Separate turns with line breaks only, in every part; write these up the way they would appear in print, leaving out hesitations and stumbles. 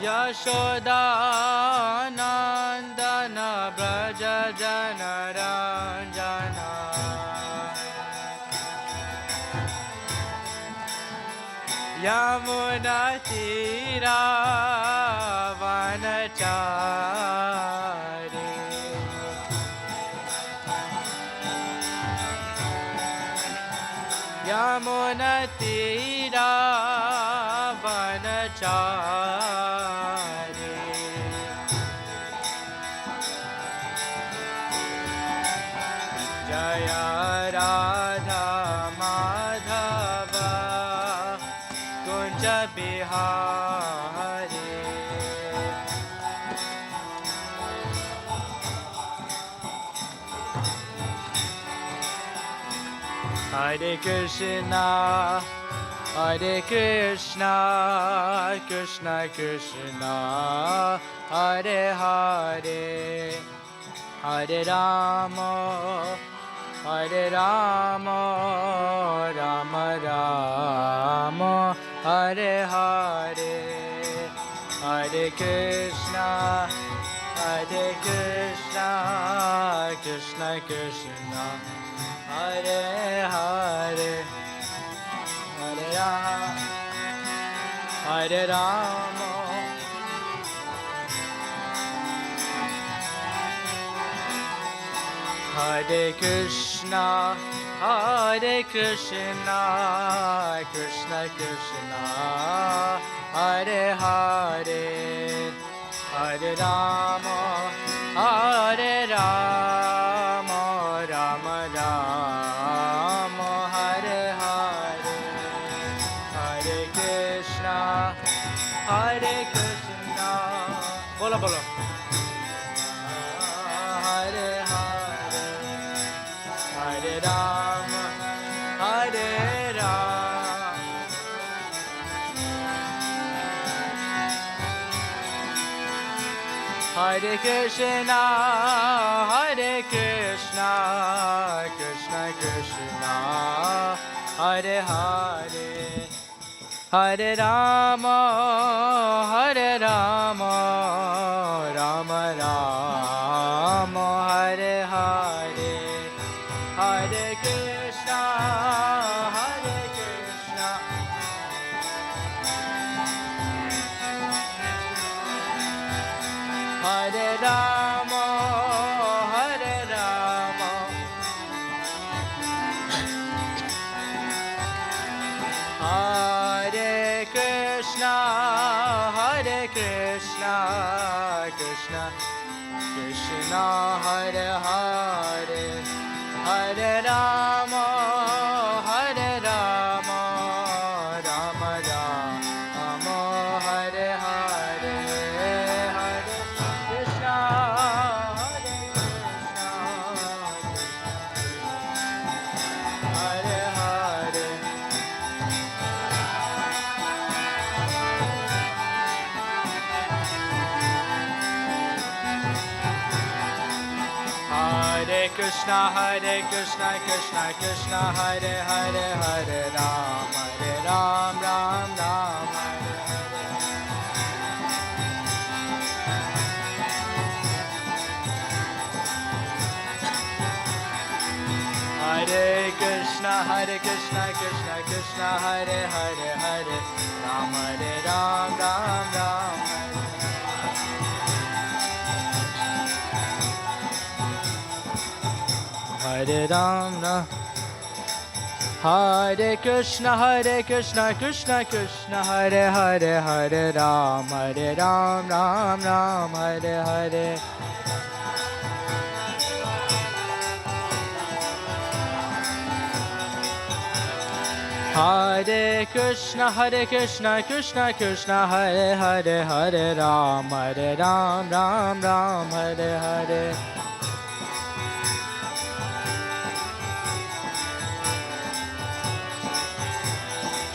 Yashodanandana Braja Janaranjana Yamuna Tira Vanachari Yamuna Tira Vanachari Jaya Radha Madhava Kunja Bihari Hare Krishna Hare Krishna Krishna Krishna Hare Hare Hare Rama Hare Rama Rama Rama Hare Hare Hare Krishna Krishna Krishna Hare Hare Hare Rama Hare Rama Hare Krishna Krishna Krishna Hare Hare Hare Rama Rama Rama Hare Hare Hare Krishna Bolo bolo Hare Hare Hare Rama Hare Krishna Krishna Krishna Hare Hare Hare Rama Rama Rama Hare Hare Hare Krishna Hare Rama Hare Krishna Krishna Krishna Hare Hare Hare Rama Rama Rama Hare Hare Hare Krishna Hare Hare Krishna Krishna Krishna Hare Hare Hare Ram Ram Ram Hare Hare Krishna Krishna Krishna Hare Hare Hare Ram Ram Ram Hare Rama Hare Krishna Krishna Krishna Hare Hare Hare Ram Ram Hare Hare Hare Krishna Krishna Krishna Hare Hare Hare Ram Ram Hare Hare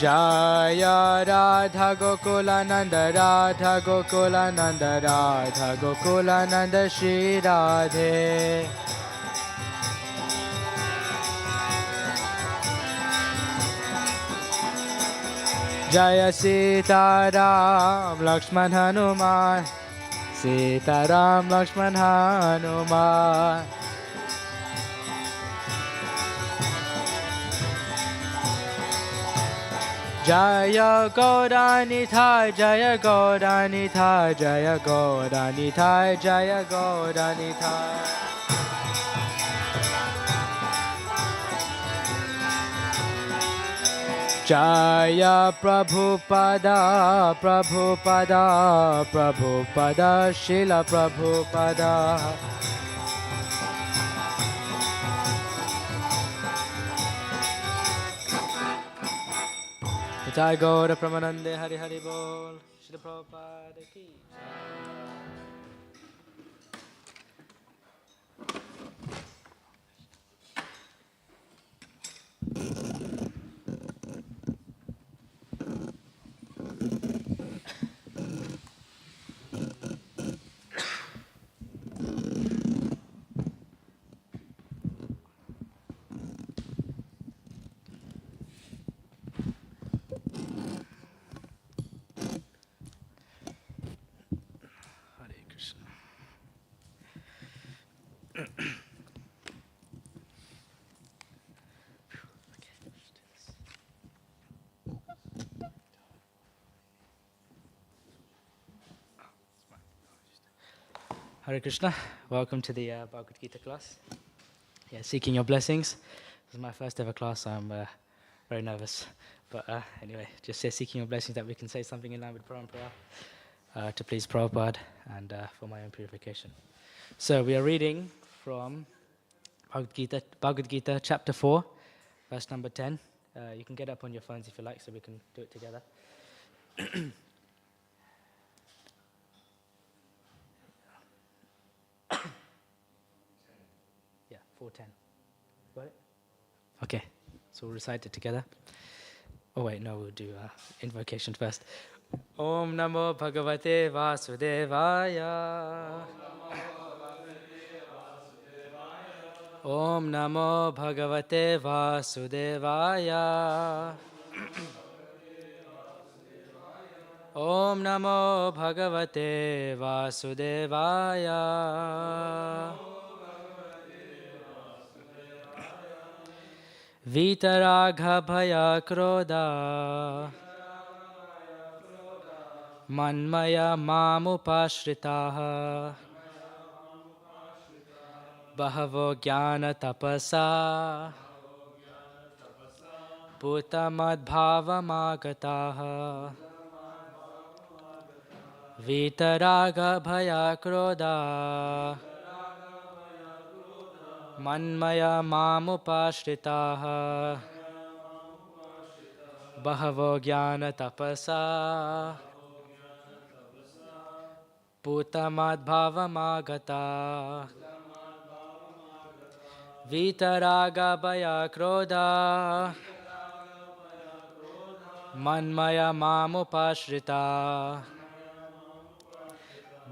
Jaya Radha Gokulananda Radha Gokulananda Radha Gokulananda Shri Radhe Jaya Sita Ram Lakshman Hanuman. Sita Ram Lakshman Hanuman. Jaya Gauranithai, Jaya Gauranithai, Jaya Gauranithai, Jaya Gauranithai. Jaya Prabhupada, Prabhupada, Prabhupada, Srila Prabhupada. Jai Gaura Pramanande Hari Hari Bol, Srila Prabhupada ki. Hare Krishna, welcome to the Bhagavad Gita class. Yeah, seeking your blessings. This is my first ever class, so I'm very nervous. But anyway, just seeking your blessings that we can say something in line with Parampara to please Prabhupada and for my own purification. So we are reading from Bhagavad Gita chapter 4, verse number 10. You can get up on your phones if you like, so we can do it together. Yeah, 4:10. Got it? Okay, so we'll recite it together. Oh wait, no, we'll do invocation first. Om Namo Bhagavate Vasudevaya. Om Namo Bhagavate Vasudevaya. Om Namo Bhagavate Vasudevaya. Vitaragha Bhaya Krodha Manmaya Mamupashritaha Bahavo Jnana Tapasa Bhutamadbhavamagataha Vitaraga Bhaya Krodha Manmaya Mamupashritaha Bahavo Jnana Tapasa Bhutamadbhavamagataha Vitaraga Bhaya Krodha Manmaya Mamupashrita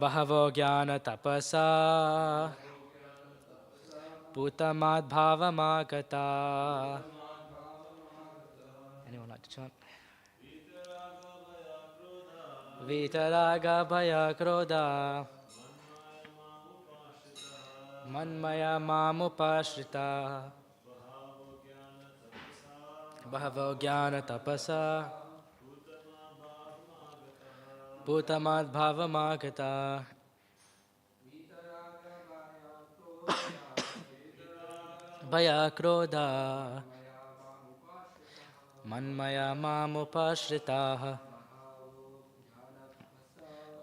Bahavo Jnana Tapasa Bhutamadbhavamagata. Anyone like to chant? Vitaraga Bhaya Krodha Manmaya Mamupashrita Bahavo Jnana Tapasa Bhutamadbhavamagata. Bhaya Krodha Manmaya Mamupashritaha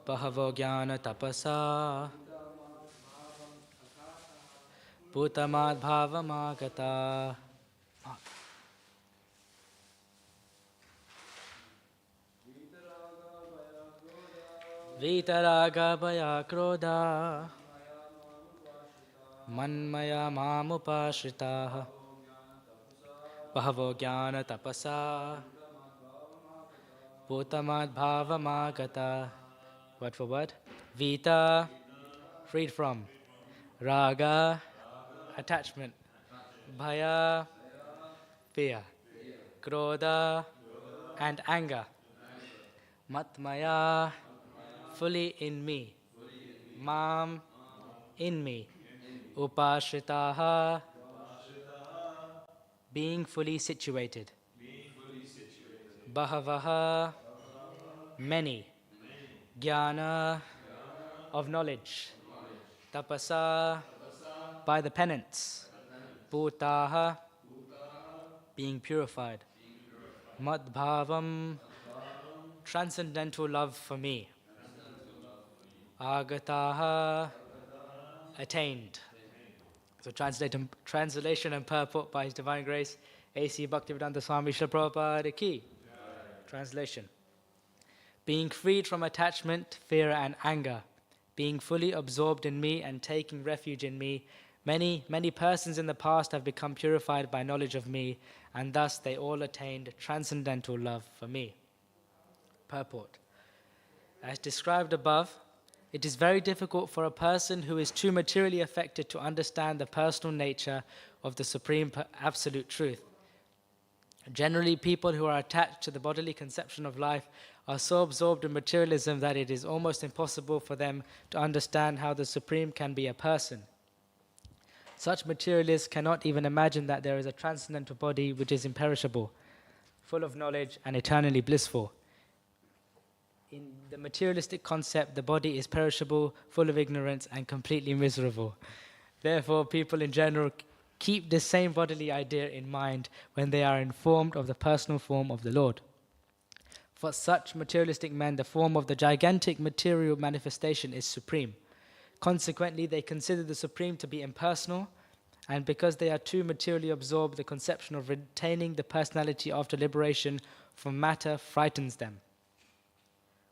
Bahavo Jnana Tapasa Bhutamadbhavamagata. Vitaraga Bhaya Krodha Manmaya Mamupashritaha Bahavo Jnana Tapasa Bhutamadbhavamagata. Word for word. Vita, freed from. Raga, attachment. Bhaya, fear. Krodha, and anger. Matmaya, fully in me. Mam, in me. Upashritaha, being fully situated. Bahavaha, many. Jnana, of knowledge. Tapasa, by the penance. Bhutaha, being purified. Madbhavam, transcendental love for me. Agataha, attained. So translation and purport by His Divine Grace, A.C. Bhaktivedanta Swami Srila Prabhupada Ki. Translation. Being freed from attachment, fear and anger, being fully absorbed in me and taking refuge in me, many persons in the past have become purified by knowledge of me, and thus they all attained transcendental love for me. Purport. As described above, it is very difficult for a person who is too materially affected to understand the personal nature of the Supreme Absolute Truth. Generally, people who are attached to the bodily conception of life are so absorbed in materialism that it is almost impossible for them to understand how the Supreme can be a person. Such materialists cannot even imagine that there is a transcendental body which is imperishable, full of knowledge and eternally blissful. In the materialistic concept, the body is perishable, full of ignorance, and completely miserable. Therefore, people in general keep this same bodily idea in mind when they are informed of the personal form of the Lord. For such materialistic men, the form of the gigantic material manifestation is supreme. Consequently, they consider the Supreme to be impersonal, and because they are too materially absorbed, the conception of retaining the personality after liberation from matter frightens them.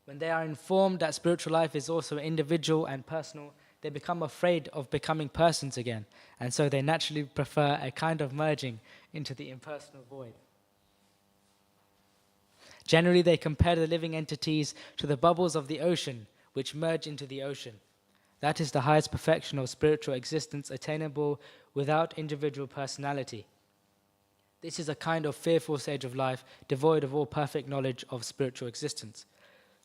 When they are informed that spiritual life is also individual and personal, they become afraid of becoming persons again, and so they naturally prefer a kind of merging into the impersonal void. Generally, they compare the living entities to the bubbles of the ocean, which merge into the ocean. That is the highest perfection of spiritual existence attainable without individual personality. This is a kind of fearful stage of life, devoid of all perfect knowledge of spiritual existence.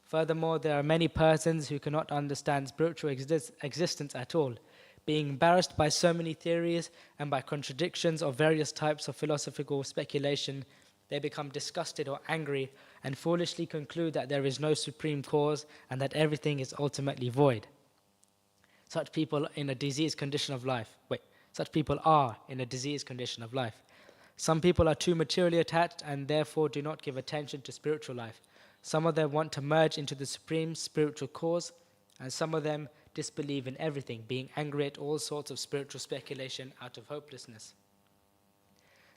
Furthermore, there are many persons who cannot understand spiritual existence at all. Being embarrassed by so many theories and by contradictions of various types of philosophical speculation, they become disgusted or angry and foolishly conclude that there is no supreme cause and that everything is ultimately void. Such people are in a diseased condition of life. Some people are too materially attached and therefore do not give attention to spiritual life. Some of them want to merge into the supreme spiritual cause, and some of them disbelieve in everything, being angry at all sorts of spiritual speculation out of hopelessness.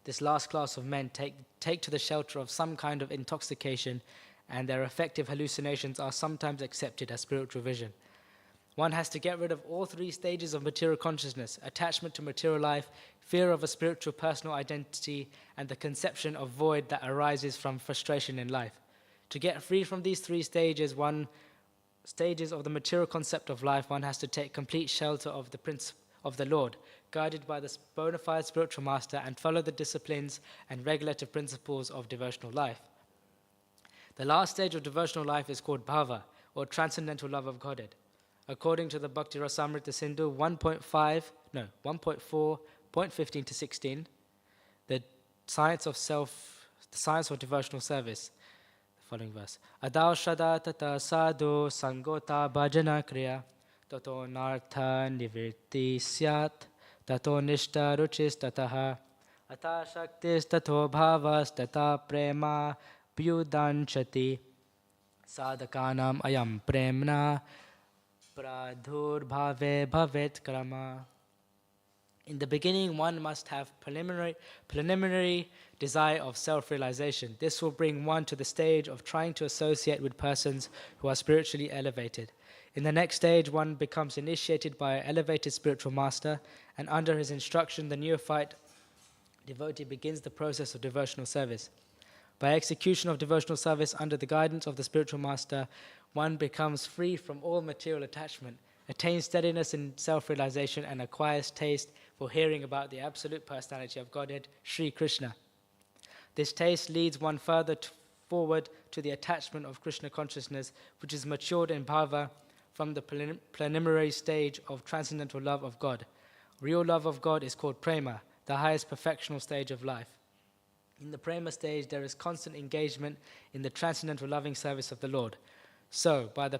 This last class of men take to the shelter of some kind of intoxication, and their affective hallucinations are sometimes accepted as spiritual vision. One has to get rid of all three stages of material consciousness: attachment to material life, fear of a spiritual personal identity, and the conception of void that arises from frustration in life. To get free from these three stages of the material concept of life, one has to take complete shelter of the principle of the Lord, guided by the bona fide spiritual master, and follow the disciplines and regulative principles of devotional life. The last stage of devotional life is called bhava, or transcendental love of Godhead. According to the Bhakti Rasamrita Sindhu 1.4.15 to 16, the science of devotional service. The following verse: Adao shada tata sadhu sangota bhajana kriya tato nartha nivirti syat tato nishta ruchis tataha ata shaktis tato bhavas tata prema pyudanchati sadhakanam ayam premna pradhurbhave bhavet krama. In the beginning, one must have preliminary desire of self-realization. This will bring one to the stage of trying to associate with persons who are spiritually elevated. In the next stage, one becomes initiated by an elevated spiritual master, and under his instruction, the neophyte devotee begins the process of devotional service. By execution of devotional service under the guidance of the spiritual master, one becomes free from all material attachment, attains steadiness in self-realization, and acquires taste for hearing about the absolute personality of Godhead, Sri Krishna. This taste leads one further forward to the attachment of Krishna consciousness, which is matured in bhava from the preliminary stage of transcendental love of God. Real love of God is called prema, the highest perfectional stage of life. In the prema stage, there is constant engagement in the transcendental loving service of the Lord. So, by the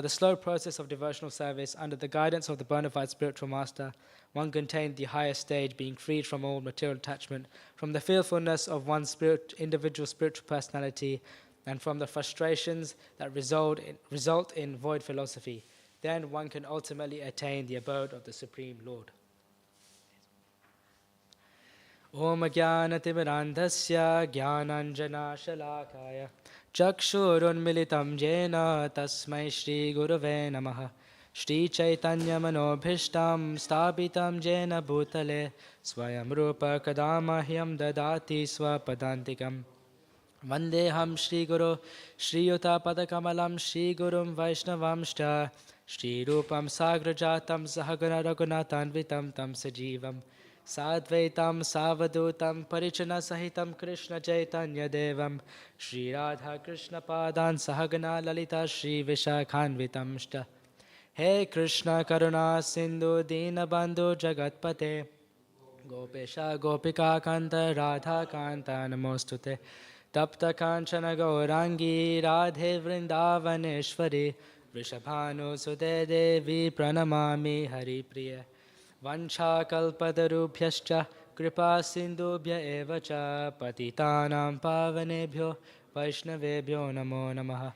slow process of devotional service, under the guidance of the bona fide spiritual master, one can attain the highest stage, being freed from all material attachment, from the fearfulness of one's individual spiritual personality, and from the frustrations that result in void philosophy. Then one can ultimately attain the abode of the Supreme Lord. Om Jnanatimirandhasya Jnananjana Shalakaya Chakshurunmilitam Jena Tasmai Shri Gurave Namaha Shri Chaitanya Manobhishtam Stabitam Jena Bhutale Swayam Rupa Kadamahyam Dadati Swapadantikam Vandeham Shri Guru Shri Yuta Padakamalam Shri Gurum Vaishnavamshta Shri Rupam Sagrajatam Sahagana Raghunatanvitam Tam Sajivam Sadvaitam Savadutam Parichana Sahitam Krishna Chaitanya Devam Shri Radha Krishna Padan Sahagana Lalita Shri Vishakhanvitamshta He Krishna Karuna Sindhu Dina Bandhu Jagatpate Gopesha Gopika Kanta Radha Kanta Namostute Tapta Kanchana Gaurangi Radhe Vrindavaneshwari Vrishabhanu Sute Devi Pranamami Hari Priya Vancha kalpatarubhyascha kripa sindhubhya eva cha patitanam pavanebhyo vaishnavebhyo namo namaha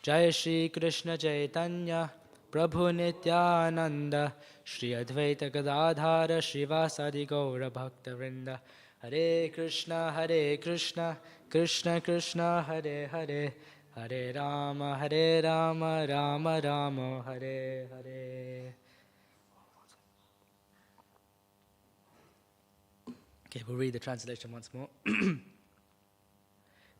Jai Shri Krishna Chaitanya Prabhu Nityananda Shri Advaita Gadadhara Srivasadi Gaura Bhakta Vrinda Hare Krishna Krishna Krishna Hare Hare Hare Rama Rama Rama Hare Hare. Okay, we'll read the translation once more.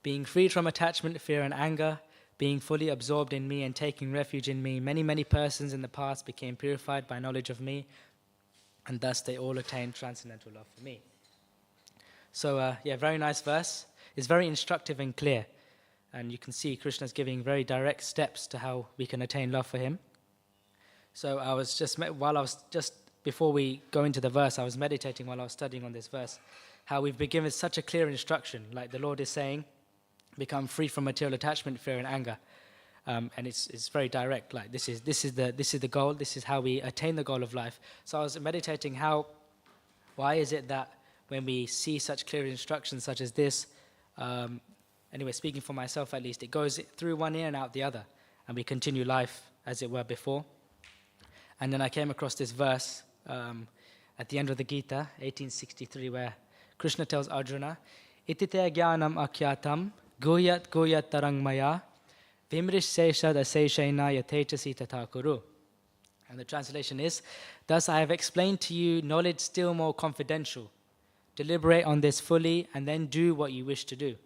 Being freed from attachment, fear, and anger, being fully absorbed in me and taking refuge in me, many persons in the past became purified by knowledge of me, and thus they all attained transcendental love for me. So, very nice verse. It's very instructive and clear, and you can see Krishna's giving very direct steps to how we can attain love for him. So before we go into the verse, I was meditating while I was studying on this verse, how we've been given such a clear instruction, like the Lord is saying, become free from material attachment, fear, and anger, and it's very direct. Like this is the goal. This is how we attain the goal of life. So I was meditating why is it that when we see such clear instructions such as this, anyway, speaking for myself at least, it goes through one ear and out the other, and we continue life as it were before. And then I came across this verse at the end of the Gita, 1863, where Krishna tells Arjuna, Itite jnanam akyatam guyat tarang maya vimrish seshad aseshaina yatechasi tata kuru. And the translation is, thus I have explained to you knowledge still more confidential. Deliberate on this fully and then do what you wish to do.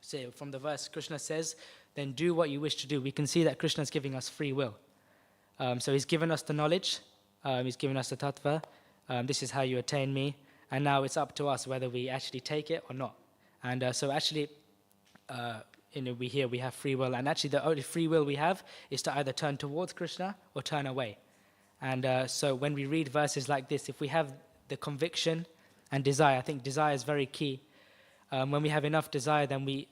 So from the verse, Krishna says, then do what you wish to do. We can see that Krishna is giving us free will. So he's given us the knowledge, he's given us the tattva, this is how you attain me, and now it's up to us whether we actually take it or not. And so actually, we have free will, and actually the only free will we have is to either turn towards Krishna or turn away. And so when we read verses like this, if we have the conviction and desire, I think desire is very key. When we have enough desire, then we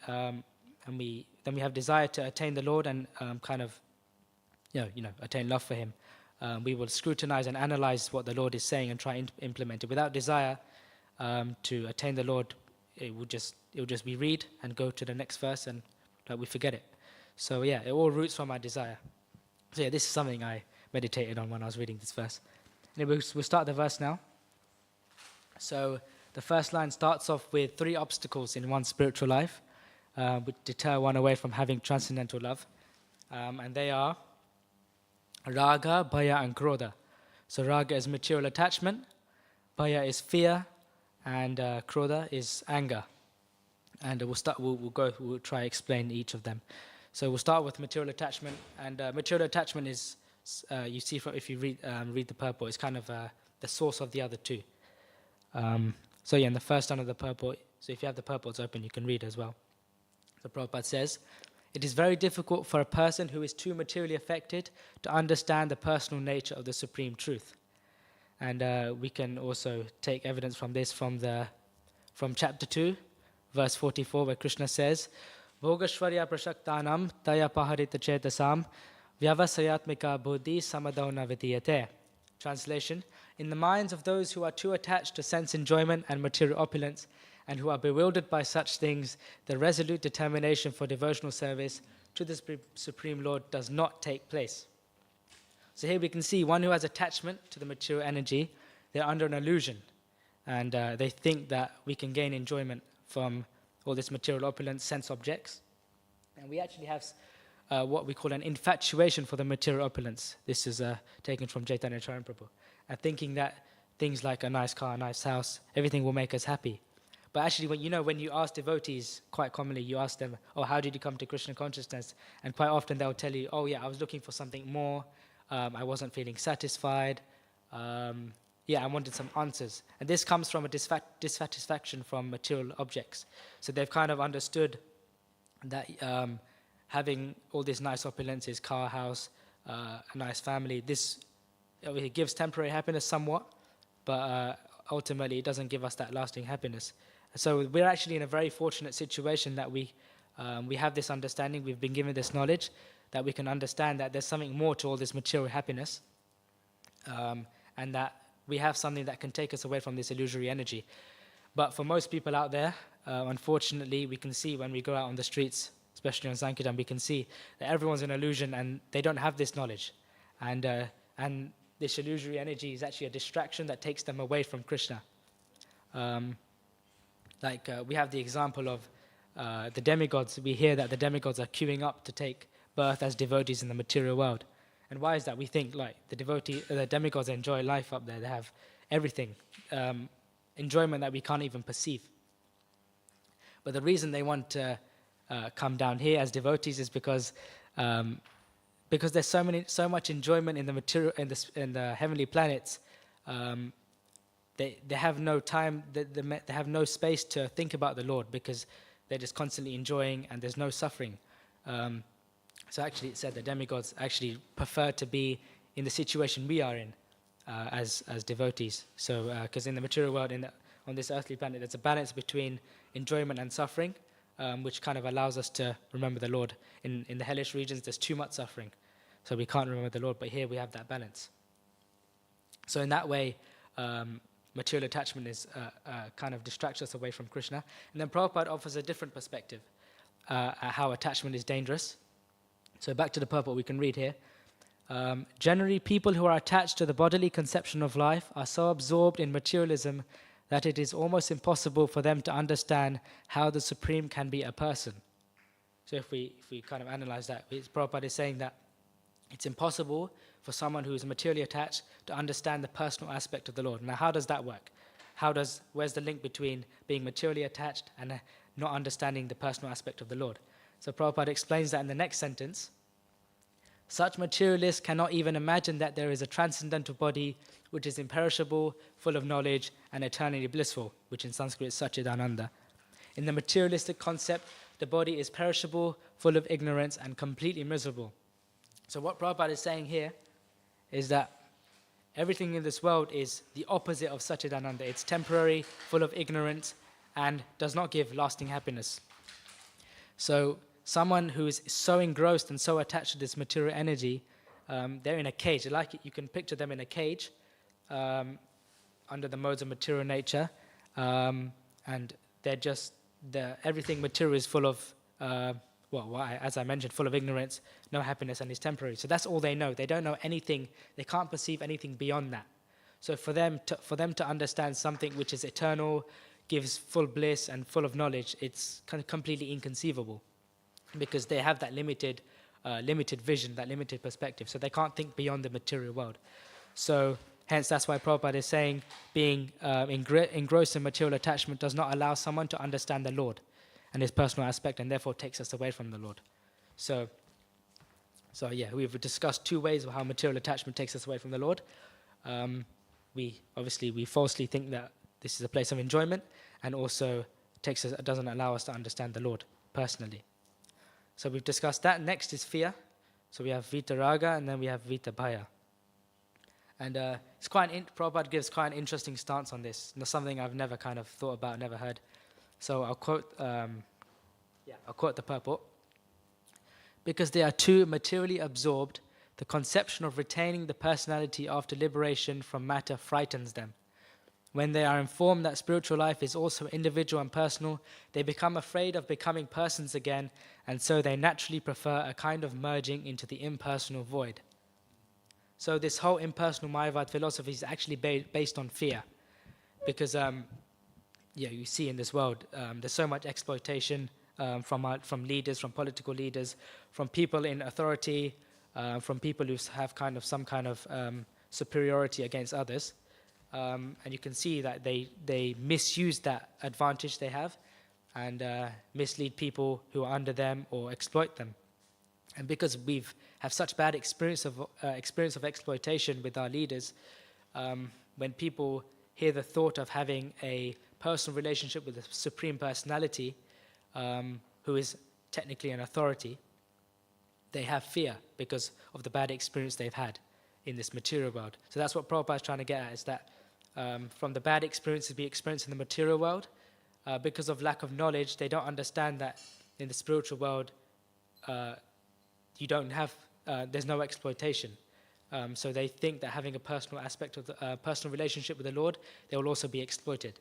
have desire to attain the Lord and attain love for him. We will scrutinize and analyze what the Lord is saying and try and implement it. Without desire to attain the Lord, it will just we read and go to the next verse and we forget it. So it all roots from our desire. So this is something I meditated on when I was reading this verse. Anyway, we'll start the verse now. So the first line starts off with 3 obstacles in one's spiritual life which deter one away from having transcendental love. And they are Raga, Bhaya, and Krodha. So Raga is material attachment, Bhaya is fear, and Krodha is anger. And we'll try to explain each of them. So we'll start with material attachment, and material attachment is you see if you read the purport, it's kind of the source of the other 2. In the first line of the purport. So if you have the purports open, you can read as well. So Prabhupada says, it is very difficult for a person who is too materially affected to understand the personal nature of the Supreme Truth. And we can also take evidence from this from chapter 2, verse 44, where Krishna says, Bhogashvarya prashaktanam taya paharita chetasam vyavasayatmika buddhi samadona vidiyate. Translation, in the minds of those who are too attached to sense enjoyment and material opulence, and who are bewildered by such things, the resolute determination for devotional service to the Supreme Lord does not take place. So here we can see one who has attachment to the material energy, they're under an illusion, and they think that we can gain enjoyment from all this material opulence, sense objects. And we actually have what we call an infatuation for the material opulence. This is taken from Chaitanya Charitamrita, and thinking that things like a nice car, a nice house, everything will make us happy. But actually, when you ask devotees, quite commonly you ask them, oh, how did you come to Krishna consciousness? And quite often they'll tell you, oh yeah, I was looking for something more, I wasn't feeling satisfied, I wanted some answers. And this comes from a dissatisfaction from material objects. So they've kind of understood that having all these nice opulences, car, house, a nice family, this it gives temporary happiness somewhat, but ultimately it doesn't give us that lasting happiness. So we're actually in a very fortunate situation that we have this understanding, we've been given this knowledge, that we can understand that there's something more to all this material happiness, and that we have something that can take us away from this illusory energy. But for most people out there, unfortunately, we can see when we go out on the streets, especially on Sankirtan, we can see that everyone's an illusion and they don't have this knowledge. And this illusory energy is actually a distraction that takes them away from Krishna. We have the example of the demigods. We hear that the demigods are queuing up to take birth as devotees in the material world. And why is that? We think like the demigods enjoy life up there. They have everything, enjoyment that we can't even perceive. But the reason they want to come down here as devotees is because there's so much enjoyment in the material in the heavenly planets. They have no time. They have no space to think about the Lord because they're just constantly enjoying and there's no suffering. So actually, it said the demigods actually prefer to be in the situation we are in as devotees. So because in the material world, on this earthly planet, there's a balance between enjoyment and suffering, which kind of allows us to remember the Lord. In the hellish regions, there's too much suffering, so we can't remember the Lord. But here we have that balance. So in that way, material attachment is kind of distracts us away from Krishna. And then Prabhupada offers a different perspective at how attachment is dangerous. So back to the purport, we can read here. Generally, people who are attached to the bodily conception of life are so absorbed in materialism that it is almost impossible for them to understand how the Supreme can be a person. So if we kind of analyze that, Prabhupada is saying that it's impossible for someone who is materially attached to understand the personal aspect of the Lord. Now, how does that work? Where's the link between being materially attached and not understanding the personal aspect of the Lord? So Prabhupada explains that in the next sentence. Such materialists cannot even imagine that there is a transcendental body which is imperishable, full of knowledge, and eternally blissful, which in Sanskrit is Satchidananda. In the materialistic concept, the body is perishable, full of ignorance, and completely miserable. So what Prabhupada is saying here is that everything in this world is the opposite of Satchidananda. It's temporary, full of ignorance, and does not give lasting happiness. So someone who is so engrossed and so attached to this material energy, they're in a cage. You can picture them in a cage under the modes of material nature, and they're just everything material is full of, as I mentioned, full of ignorance, no happiness, and is temporary. So that's all they know. They don't know anything. They can't perceive anything beyond that. So for them to understand something which is eternal, gives full bliss and full of knowledge, it's kind of completely inconceivable, because they have that limited vision, that limited perspective. So they can't think beyond the material world. So hence, that's why Prabhupada is saying being engrossed in material attachment does not allow someone to understand the Lord and his personal aspect, and therefore takes us away from the Lord. So we've discussed two ways of how material attachment takes us away from the Lord. We falsely think that this is a place of enjoyment, and also doesn't allow us to understand the Lord personally. So we've discussed that. Next is fear. So we have vitaraga, and then we have vitabhaya. And it's Prabhupada gives quite an interesting stance on this. Something I've never kind of thought about, never heard. So I'll quote the purport. Because they are too materially absorbed, the conception of retaining the personality after liberation from matter frightens them. When they are informed that spiritual life is also individual and personal, they become afraid of becoming persons again, and so they naturally prefer a kind of merging into the impersonal void. So this whole impersonal Mayavad philosophy is actually based on fear. Because you see in this world, there's so much exploitation from leaders, from political leaders, from people in authority, from people who have some kind of superiority against others. And you can see that they misuse that advantage they have and mislead people who are under them or exploit them. And because we've have such bad experience of exploitation with our leaders, when people hear the thought of having a personal relationship with a supreme personality, who is technically an authority, they have fear because of the bad experience they've had in this material world. So that's what Prabhupada is trying to get at, is that from the bad experiences we experience in the material world, because of lack of knowledge, they don't understand that in the spiritual world, you don't have, there's no exploitation. So they think that having a personal aspect of the personal relationship with the Lord, they will also be exploited.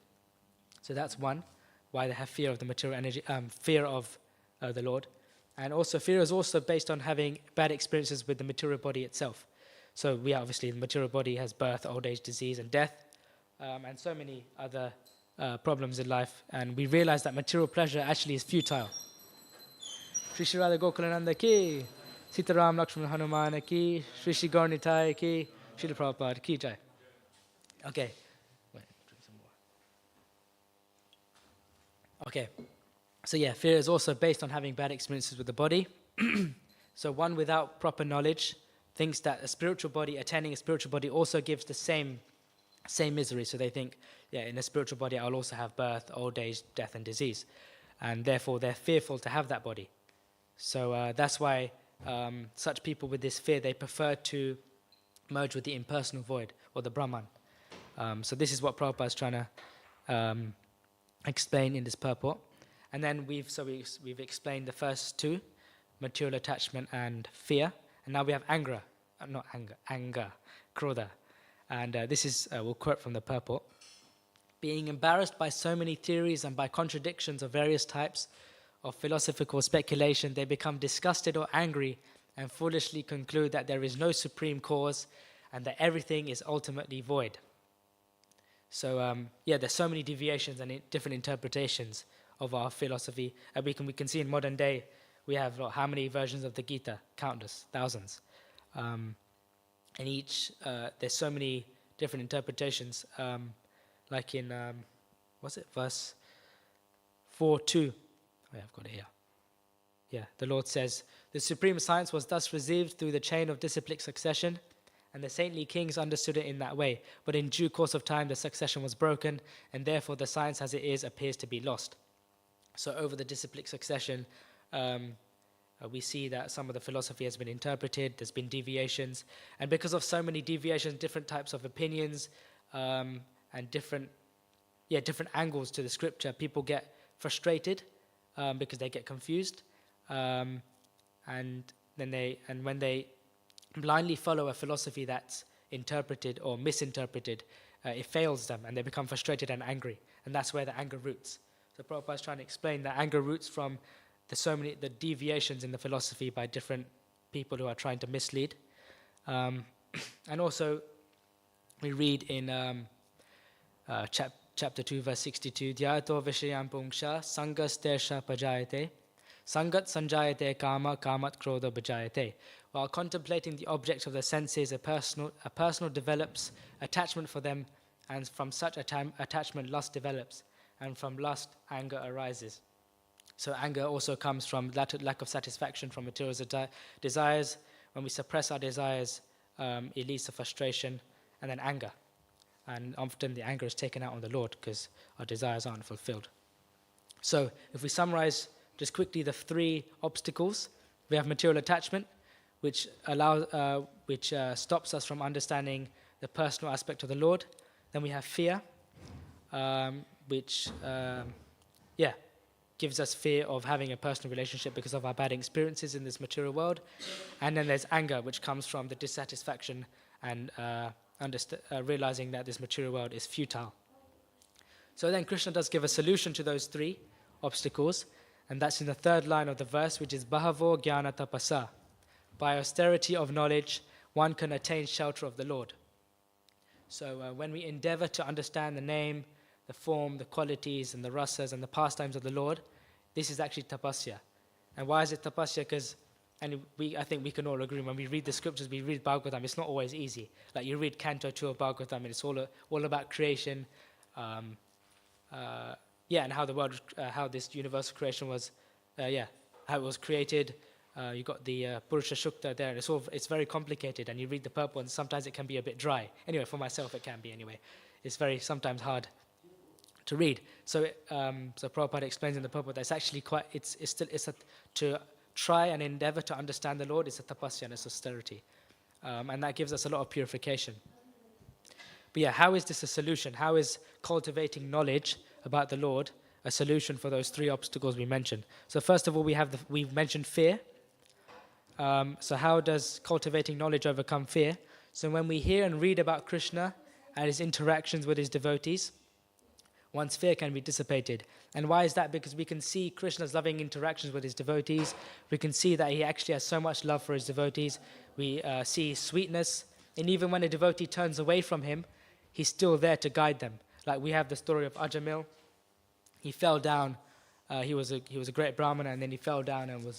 So that's one, why they have fear of the material energy, fear of the Lord. And also fear is also based on having bad experiences with the material body itself. So we obviously, the material body has birth, old age, disease, and death, and so many other problems in life. And we realize that material pleasure actually is futile. Shri Shri Radha Gokulananda ki, Sitaram Lakshmana Hanumana ki, Shri Shri Gaurnitai ki, Shri Prabhupada ki jai. Okay. Wait, drink some more. Okay. So yeah, fear is also based on having bad experiences with the body. So one without proper knowledge thinks that a spiritual body, attaining a spiritual body also gives the same misery. So they think, in a spiritual body I'll also have birth, old age, death, and disease. And therefore they're fearful to have that body. So that's why such people with this fear, they prefer to merge with the impersonal void, or the Brahman. So this is what Prabhupada is trying to explain in this purport. And then we've explained the first two, material attachment and fear. And now we have anger, krodha. And this is, we'll quote from the purport. Being embarrassed by so many theories and by contradictions of various types of philosophical speculation, they become disgusted or angry and foolishly conclude that there is no supreme cause and that everything is ultimately void. So there's so many deviations and different interpretations of our philosophy. And we can see in modern day, we have how many versions of the Gita? Countless, thousands. And each, there's so many different interpretations. Like in, verse 4:2. Oh, yeah, I've got it here. Yeah, the Lord says, the supreme science was thus received through the chain of disciplic succession, and the saintly kings understood it in that way. But in due course of time, the succession was broken, and therefore the science as it is appears to be lost. So over the disciplic succession, we see that some of the philosophy has been interpreted, there's been deviations, and because of so many deviations, different types of opinions, and different angles to the scripture, people get frustrated because they get confused, and when they blindly follow a philosophy that's interpreted or misinterpreted, it fails them, and they become frustrated and angry, and that's where the anger roots. So Prabhupada is trying to explain that anger roots from the deviations in the philosophy by different people who are trying to mislead. And also, we read in chapter 2, verse 62, Dhyato vishayam pungsha sangas tersha pajayate, sangat sanjayate kama kamat krodha bhajayate. While contemplating the objects of the senses, a personal develops attachment for them, and from such attachment lust develops, and from lust anger arises. So anger also comes from lack of satisfaction from material desires. When we suppress our desires, it leads to frustration and then anger. And often the anger is taken out on the Lord because our desires aren't fulfilled. So if we summarize just quickly the three obstacles. We have material attachment, which stops us from understanding the personal aspect of the Lord. Then we have fear, which gives us fear of having a personal relationship because of our bad experiences in this material world. And then there's anger, which comes from the dissatisfaction and realizing that this material world is futile. So then Krishna does give a solution to those three obstacles, and that's in the third line of the verse, which is Bahavo Jnana Tapasa. By austerity of knowledge, one can attain shelter of the Lord. So when we endeavor to understand the name, the form, the qualities, and the rasas and the pastimes of the Lord, this is actually tapasya. And why is it tapasya? Because, I think we can all agree, when we read the scriptures, we read Bhagavatam, it's not always easy. Like you read Canto 2 of Bhagavatam, and it's all about creation, and how the world, how this universal creation was, how it was created. You got the Purusha Shukta there, and it's very complicated, and you read the purport, and sometimes it can be a bit dry. Anyway, for myself, it can be anyway. It's very sometimes hard to read. So Prabhupada explains in the purport that it's actually to try and endeavor to understand the Lord. It's a tapasya and it's austerity, and that gives us a lot of purification. But how is this a solution? How is cultivating knowledge about the Lord a solution for those three obstacles we mentioned? So first of all, we've mentioned fear. So how does cultivating knowledge overcome fear? So when we hear and read about Krishna and his interactions with his devotees, one's fear can be dissipated. And why is that? Because we can see Krishna's loving interactions with his devotees. We can see that he actually has so much love for his devotees. We see his sweetness. And even when a devotee turns away from him, he's still there to guide them. Like we have the story of Ajamil. He fell down. He was a great Brahmana, and then he fell down and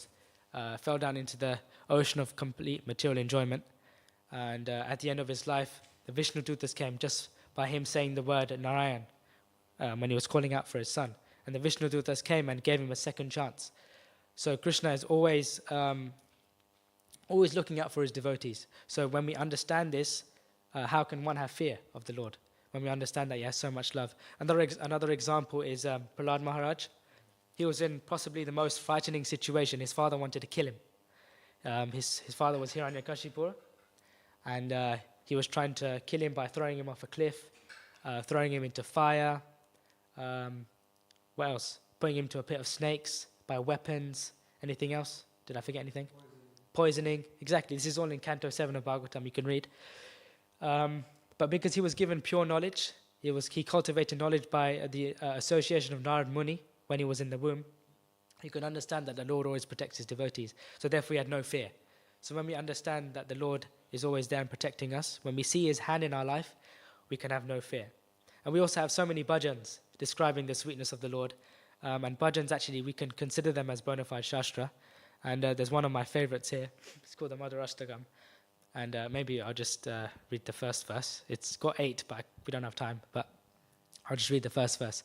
fell down into the ocean of complete material enjoyment. And at the end of his life, the Vishnu Dutas came just by him saying the word Narayan. When he was calling out for his son. And the Vishnu Dutas came and gave him a second chance. So Krishna is always looking out for his devotees. So when we understand this, how can one have fear of the Lord? When we understand that he has so much love. Another example is Prahlad Maharaj. He was in possibly the most frightening situation. His father wanted to kill him. His father was Hiranyakashipu, and he was trying to kill him by throwing him off a cliff, throwing him into fire. What else? Putting him to a pit of snakes, by weapons. Anything else? Did I forget anything? Poisoning. Exactly. This is all in Canto 7 of Bhagavatam. You can read. But because he was given pure knowledge, he cultivated knowledge by the association of Narad Muni when he was in the womb. He could understand that the Lord always protects his devotees. So therefore he had no fear. So when we understand that the Lord is always there and protecting us, when we see his hand in our life, we can have no fear. And we also have so many bhajans describing the sweetness of the Lord. And bhajans, actually, we can consider them as bona fide shastra. And there's one of my favorites here. It's called the Madhurastakam. And maybe I'll just read the first verse. It's got 8, but we don't have time. But I'll just read the first verse.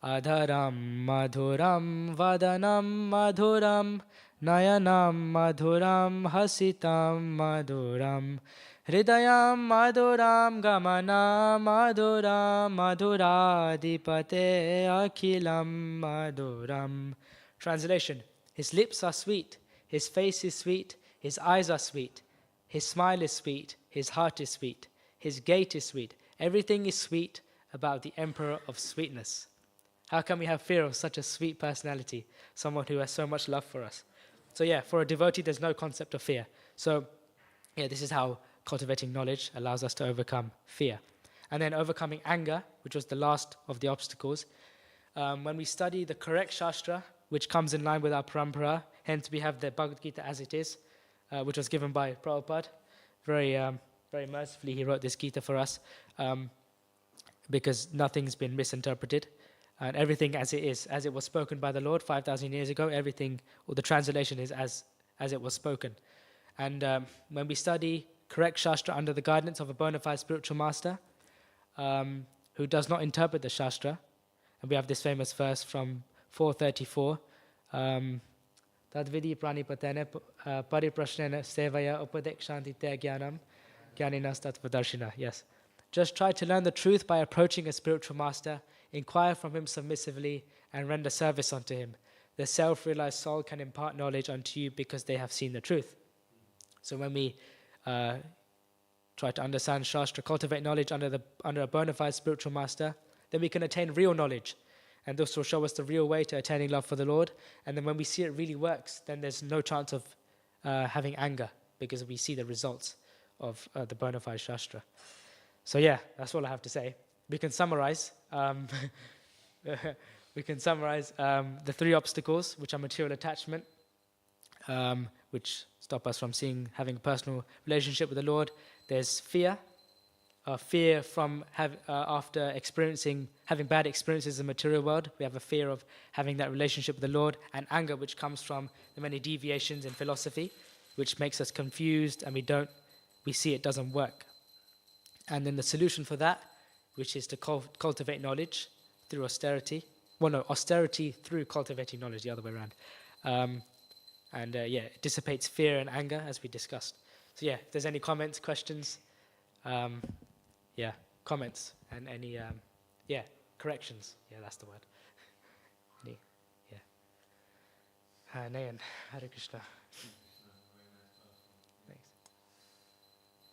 Adharam madhuram vadanam madhuram nayanam madhuram hasitam madhuram Hridayam madhuram gamana madhuram madhuradipate akhilam madhuram. Translation: His lips are sweet, his face is sweet, his eyes are sweet, his smile is sweet, his heart is sweet, his gait is sweet. Everything is sweet about the Emperor of Sweetness. How can we have fear of such a sweet personality, someone who has so much love for us? So for a devotee, there's no concept of fear. So this is how cultivating knowledge allows us to overcome fear. And then overcoming anger, which was the last of the obstacles. When we study the correct Shastra, which comes in line with our parampara, hence we have the Bhagavad Gita as it is, which was given by Prabhupada. Very mercifully, he wrote this Gita for us, because nothing's been misinterpreted. And everything as it is, as it was spoken by the Lord 5,000 years ago, everything, or the translation is as it was spoken. And when we study correct Shastra under the guidance of a bona fide spiritual master who does not interpret the Shastra, and we have this famous verse from 434, Tadvidi pranipatene pariprashnena sevaya upadekshanti te jnanam jnaninas tattvadarshina. Yes. Just try to learn the truth by approaching a spiritual master, inquire from him submissively, and render service unto him. the self-realized soul can impart knowledge unto you because they have seen the truth. So when we try to understand Shastra, cultivate knowledge under a bona fide spiritual master, then we can attain real knowledge. And this will show us the real way to attaining love for the Lord. And then when we see it really works, then there's no chance of having anger, because we see the results of the bona fide Shastra. So yeah, that's all I have to say. We can summarize. We can summarize the three obstacles, which are material attachment, which stop us from having a personal relationship with the Lord. There's fear, fear from after having bad experiences in the material world. We have a fear of having that relationship with the Lord, and anger, which comes from the many deviations in philosophy, which makes us confused, and we see it doesn't work. And then the solution for that, which is to cultivate knowledge through austerity. Well, no, austerity through cultivating knowledge, the other way around. It dissipates fear and anger, as we discussed. So yeah, if there's any comments, questions, comments, and any, corrections. Yeah, that's the word. Nayan, Hare Krishna. Thanks.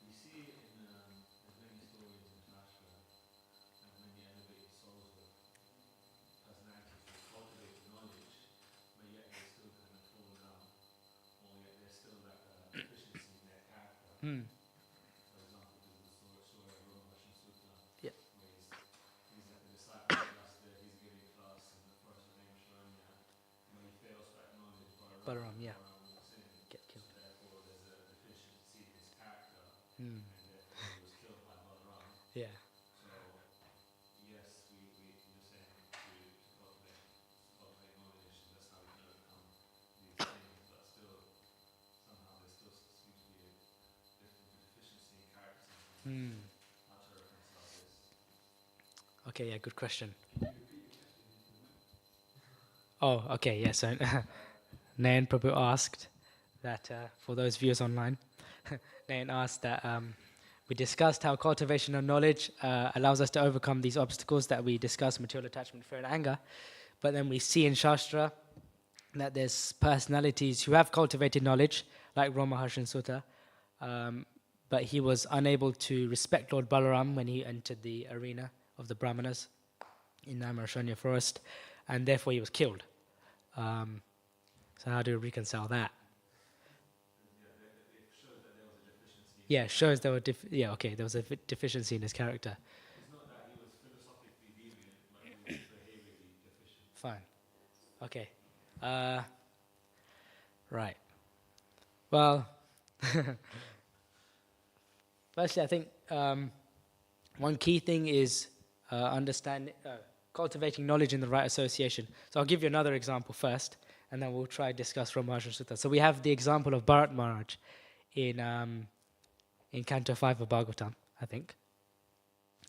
You see in there's many stories in Shastra and many elevated souls with personalities who cultivate knowledge, but yet they still kind of fall down, or yet there's still like a deficiency in their character. For example, there's the story of Rama Sutta,
Yeah.
where he's like a disciple of the master, he's giving class in the forest of Naimisharanya, and when he fails to acknowledge Balaram,
Yeah.
Balaram walks in.
Get killed.
So therefore there's a deficiency in his character,
Mm.
and therefore he was killed by Balaram.
Yeah.
So yes, you're saying to cultivate knowledge, that's how we can overcome these things, but still somehow there still seems to be a deficiency in character sometimes. How to reconcile this?
Okay, yeah, good question.
Can you repeat the question into the mic?
Oh, okay, yeah, so Nayan Prabhu asked that, for those viewers online, Nayan asked that we discussed how cultivation of knowledge allows us to overcome these obstacles that we discussed, material attachment, fear, and anger. But then we see in Shastra that there's personalities who have cultivated knowledge, like Rama Sutta, but he was unable to respect Lord Balaram when he entered the arena of the Brahmanas in Naimisharanya forest, and therefore he was killed. So how do we reconcile that?
It shows that there was a deficiency.
Yeah, shows there were there was a deficiency in his character.
It's not that he was philosophically deviant, but he was behaviorally deficient.
Fine. Okay. Right. Well, firstly, I think one key thing is cultivating knowledge in the right association. So I'll give you another example first, and then we'll try to discuss Rama Sutta. So we have the example of Bharat Maharaj in Canto 5 of Bhagavatam, I think.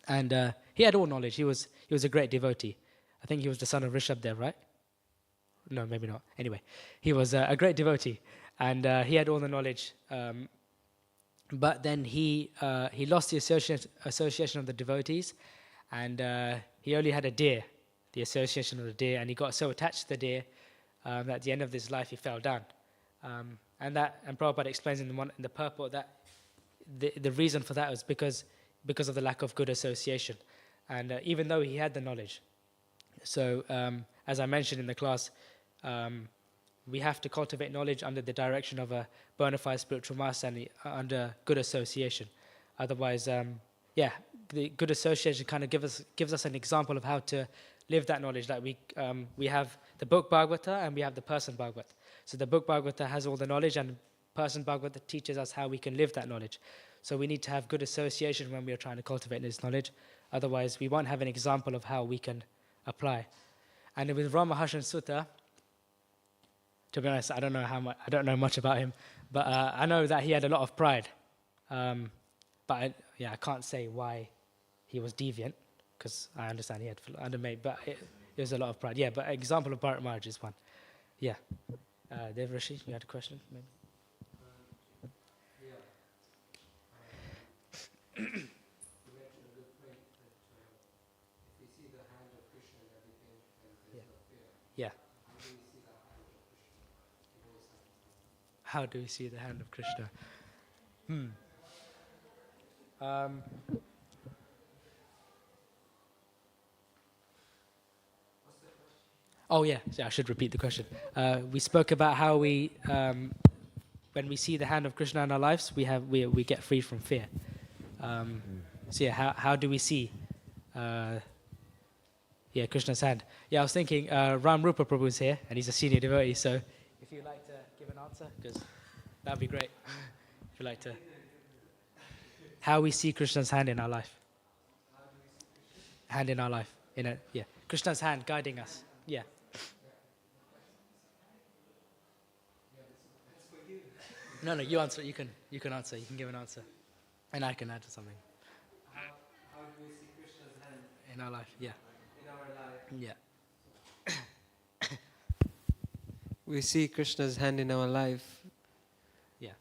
And he had all knowledge. He was a great devotee. I think he was the son of Rishabdev, right? No, maybe not. Anyway, he was a great devotee, and he had all the knowledge. But then he lost the association of the devotees, and he only had a deer, the association of the deer, and he got so attached to the deer that at the end of his life he fell down. And Prabhupada explains in the purport that the reason for that was because of the lack of good association, and even though he had the knowledge. So as I mentioned in the class, we have to cultivate knowledge under the direction of a bona fide spiritual master and under good association. Otherwise, the good association kind of gives us an example of how to live that knowledge. Like we have the book Bhagavata and we have the person Bhagavat. So the book Bhagavata has all the knowledge, and person Bhagavata teaches us how we can live that knowledge. So we need to have good association when we are trying to cultivate this knowledge. Otherwise, we won't have an example of how we can apply. And with Rama Sutta, to be honest, I don't know much about him, but I know that he had a lot of pride. I can't say why he was deviant, because I understand he had but it was a lot of pride. Yeah, but example of Bharat Maharaj is one. Yeah. Dev Rishi, you had a question, maybe?
You mentioned a good point that if we see the hand of Krishna in everything, then there's no fear.
Yeah.
How do we see the hand
How do we see the hand of Krishna? Oh yeah, I should repeat the question. We spoke about how we, when we see the hand of Krishna in our lives, we get free from fear. So yeah, how do we see, Krishna's hand? Yeah, I was thinking Ram Rupa Prabhu is here, and he's a senior devotee. So if you'd like to give an answer, because that'd be great. If you'd like to, how we see Krishna's hand in our life. Hand in our life, Krishna's hand guiding us. Yeah. No, you answer. You can answer. You can give an answer, and I can add something.
How do we see Krishna's hand
In our life, yeah.
in our life?
Yeah.
We see Krishna's hand in our life.
Yeah.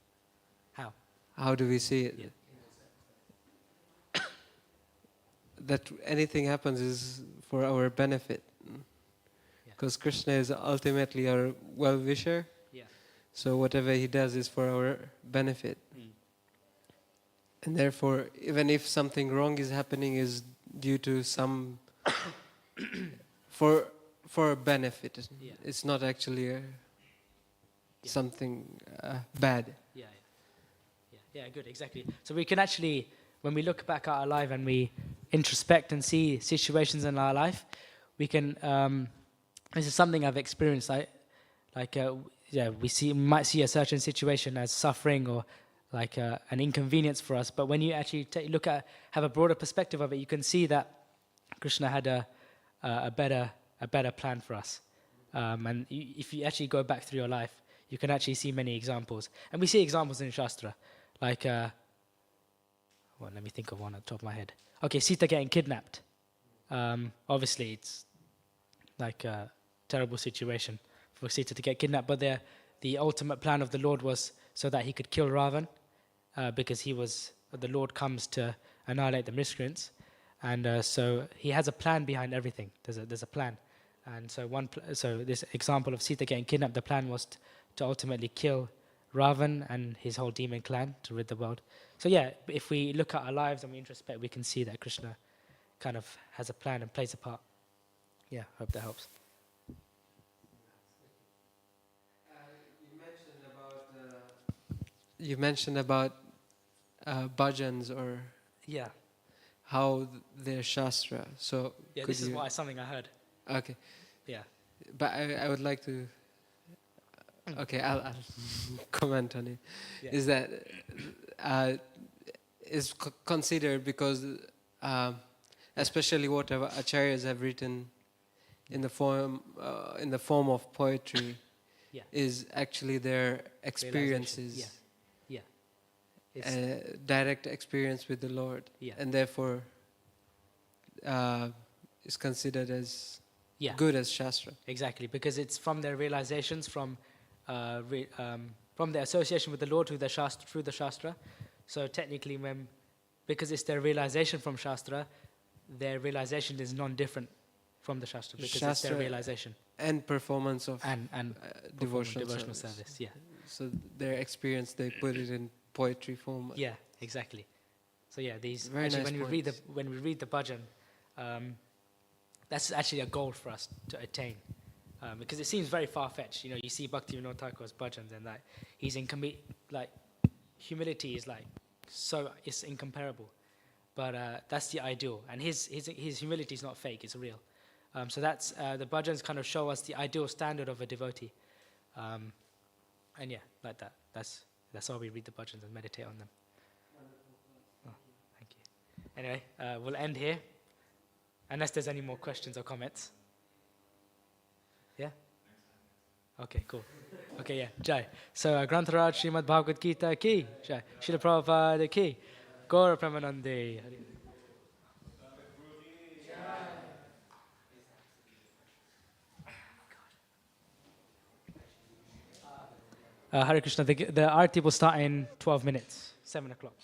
How?
How do we see it?
Yeah.
That anything happens is for our benefit. Because Krishna is ultimately our well-wisher.
Yeah.
So whatever he does is for our benefit. And therefore, even if something wrong is happening, is due to some for a benefit.
Yeah.
It's not actually something bad.
Yeah, good, exactly. So we can actually, when we look back at our life and we introspect and see situations in our life, we can, this is something I've experienced, we might see a certain situation as suffering or like an inconvenience for us, but when you actually have a broader perspective of it, you can see that Krishna had a better plan for us. And if you actually go back through your life, you can actually see many examples. And we see examples in Shastra, like, let me think of one at the top of my head. Okay, Sita getting kidnapped. Obviously, it's like a terrible situation for Sita to get kidnapped, but the ultimate plan of the Lord was so that he could kill Ravan, because the Lord comes to annihilate the miscreants, and so he has a plan behind everything. There's a plan, and so this example of Sita getting kidnapped, the plan was to ultimately kill Ravan and his whole demon clan to rid the world. So yeah, if we look at our lives and we introspect, we can see that Krishna kind of has a plan and plays a part. Yeah, hope that helps.
You mentioned about bhajans or how they're shastra. So
yeah, this is something I heard.
Okay.
Yeah.
But I would like to. Okay, I'll comment on it.
Yeah.
Is that is considered because especially whatever acharyas have written in the form of poetry is actually their experiences. Direct experience with the Lord, and therefore is considered as good as Shastra.
Exactly, because it's from their realizations, from their association with the Lord through the Shastra. So technically, because it's their realization from Shastra, their realization is non-different from the Shastra, because Shastra it's their realization
and performance of
and
devotional
service. Yeah.
So their experience, they put it in poetry form.
Yeah, exactly. So yeah, these
very
actually
nice
when we read the bhajan, that's actually a goal for us to attain, because it seems very far-fetched. You see Bhaktivinoda Thakur's bhajans, and that he's humility is it's incomparable, but that's the ideal, and his humility is not fake; it's real. So that's the bhajans kind of show us the ideal standard of a devotee, and yeah, like that. That's why we read the bhajans and meditate on them. Oh, thank you. Anyway, we'll end here, unless there's any more questions or comments. Yeah? Okay, cool. Okay, yeah, Jai. So, Grantharaj Srimad Bhagavad Gita ki, Jai. Srila Prabhupada ki, Gaura Pramanande. Hare Krishna, the Aarti will start in 12 minutes, 7 o'clock.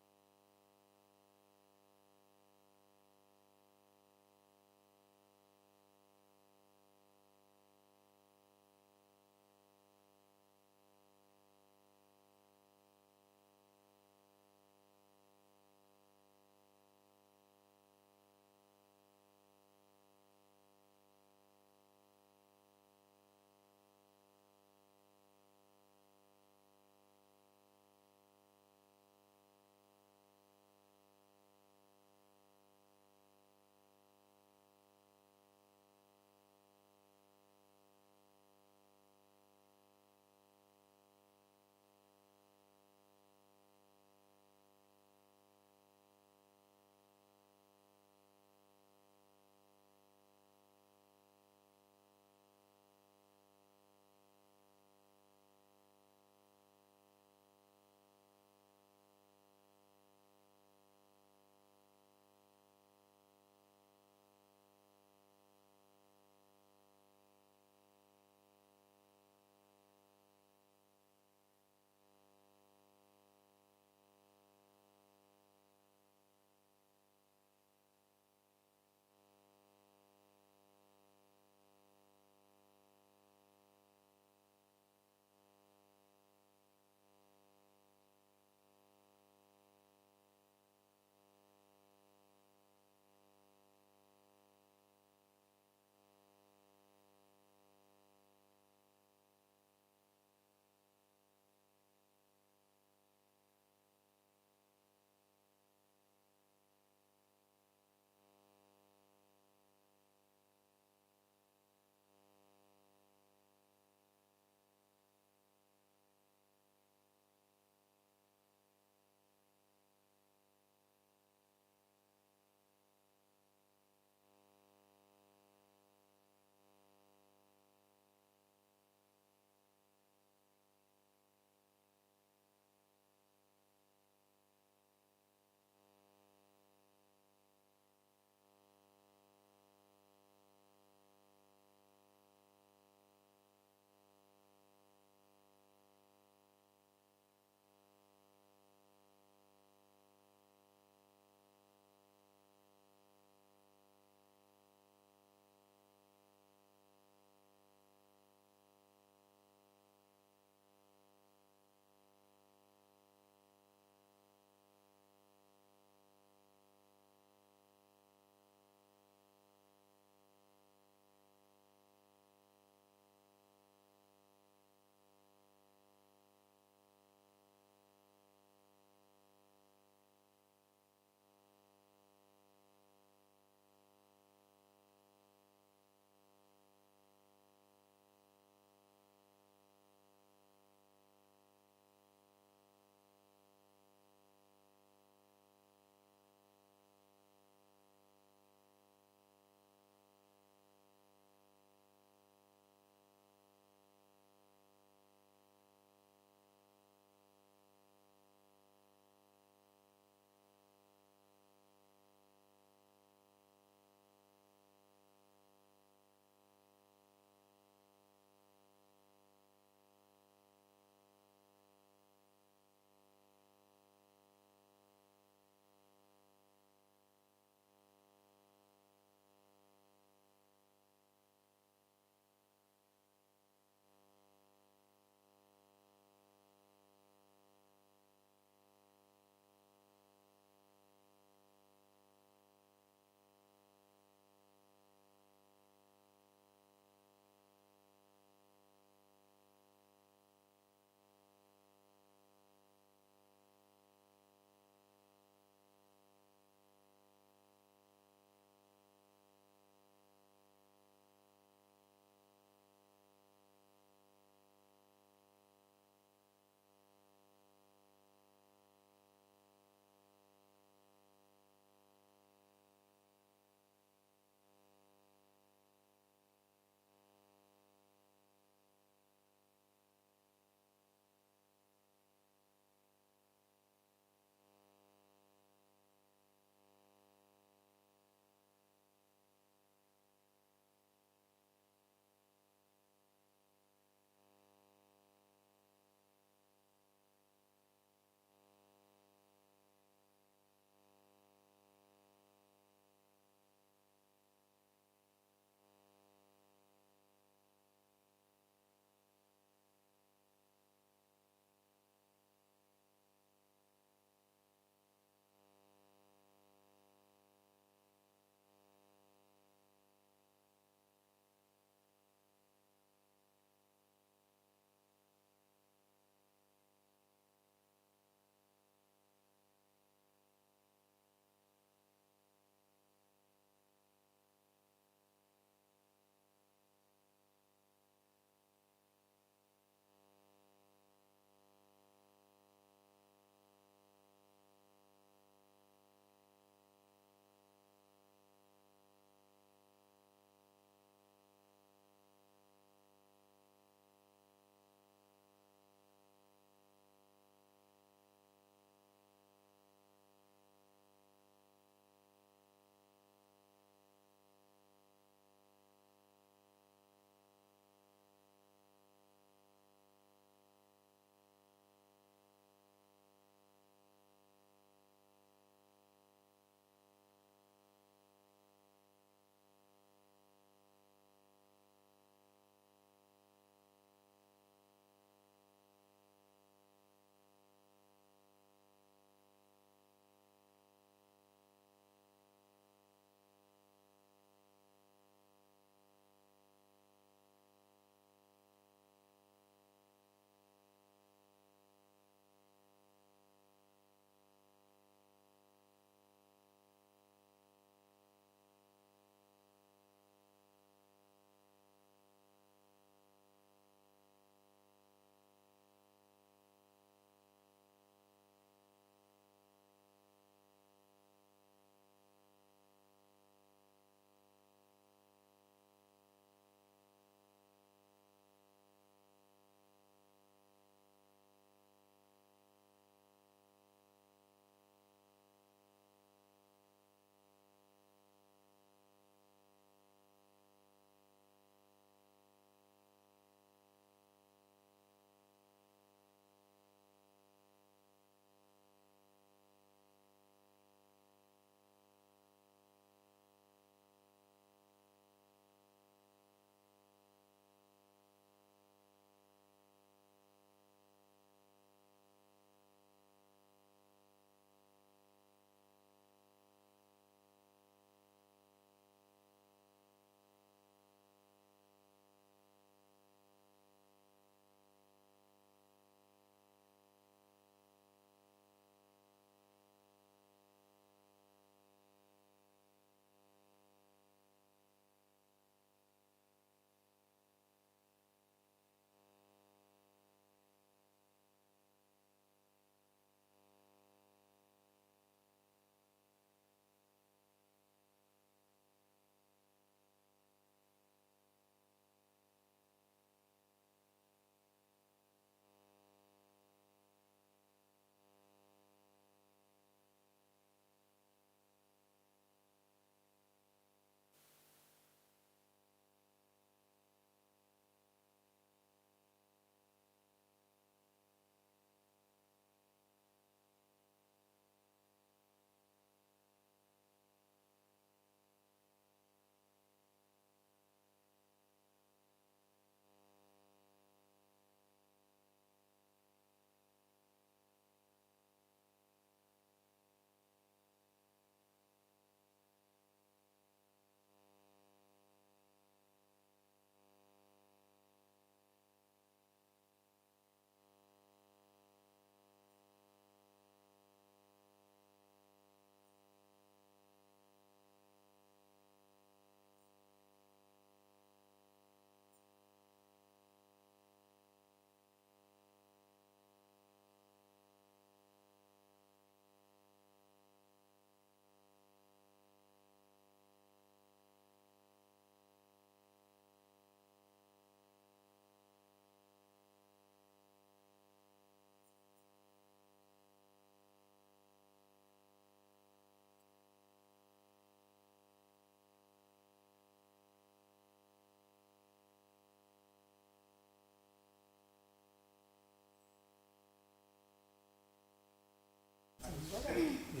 I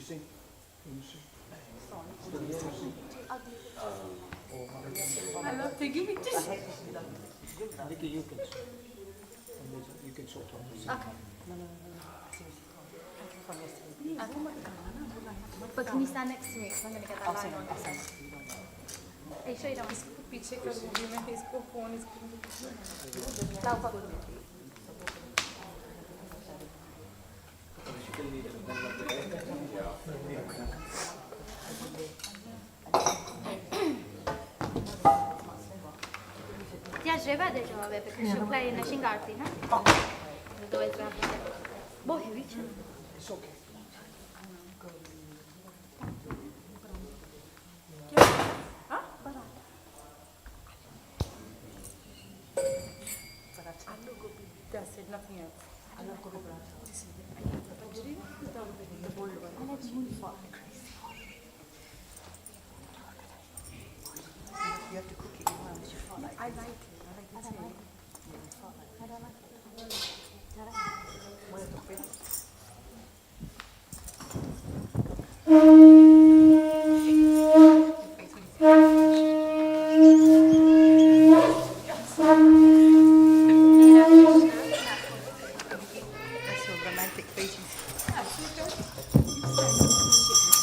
love taking pictures. But can you stand next to me? Because I'm going to get that line on this side. Are you sure you don't want to पीछे करूँगी मैं इसको phone इसको लाओ पकड़ो Ti aș revea deja avea pe când și play în Shingarti, na? Doi trafi. Boh, e vice. It's okay. That's it, nothing else. I love Bhagavad. The bold one. I like Moonfall. You have to cook it in one with your father. I like it. I like the taste. I don't like it.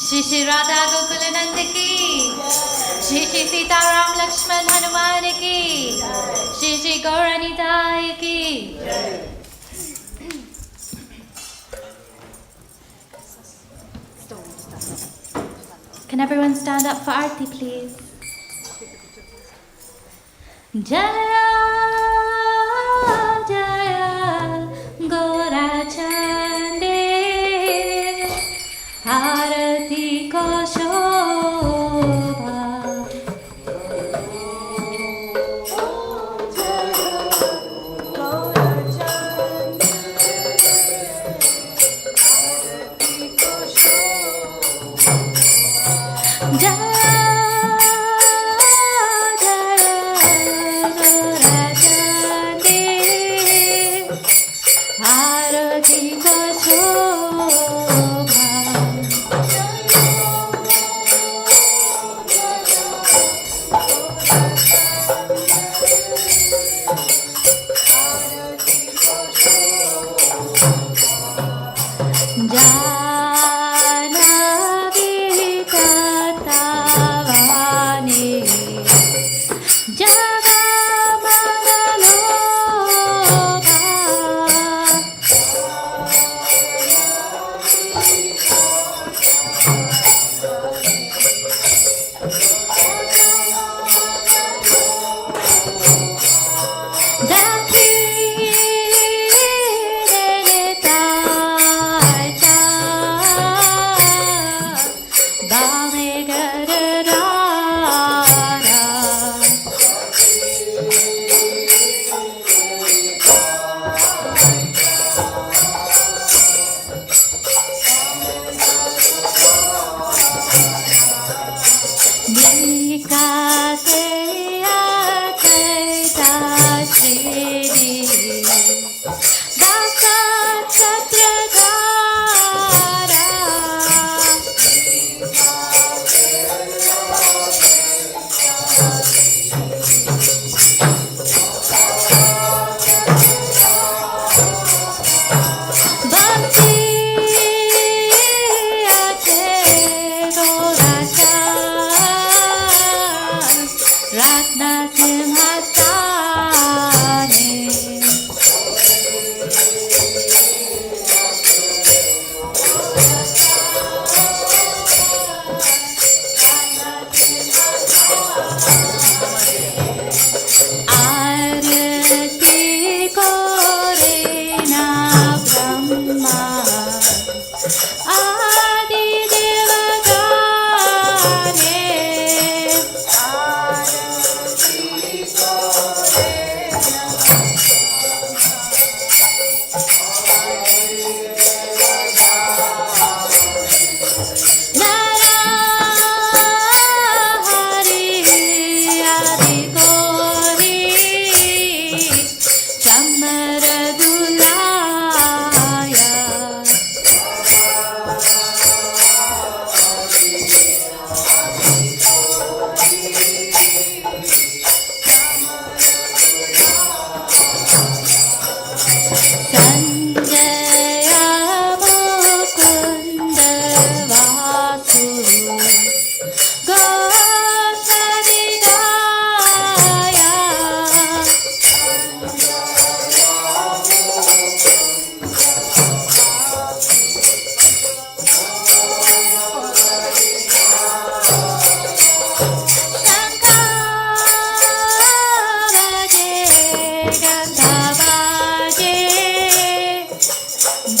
Shri Shri Radha Gokulanand ki, Shri Shri Sita Ram Lakshman Hanuman ki, Shri Shri Gauranidai ki. Can everyone stand up for Aarti, please? Jaya Jaya Gaurachande Aarti ko shobha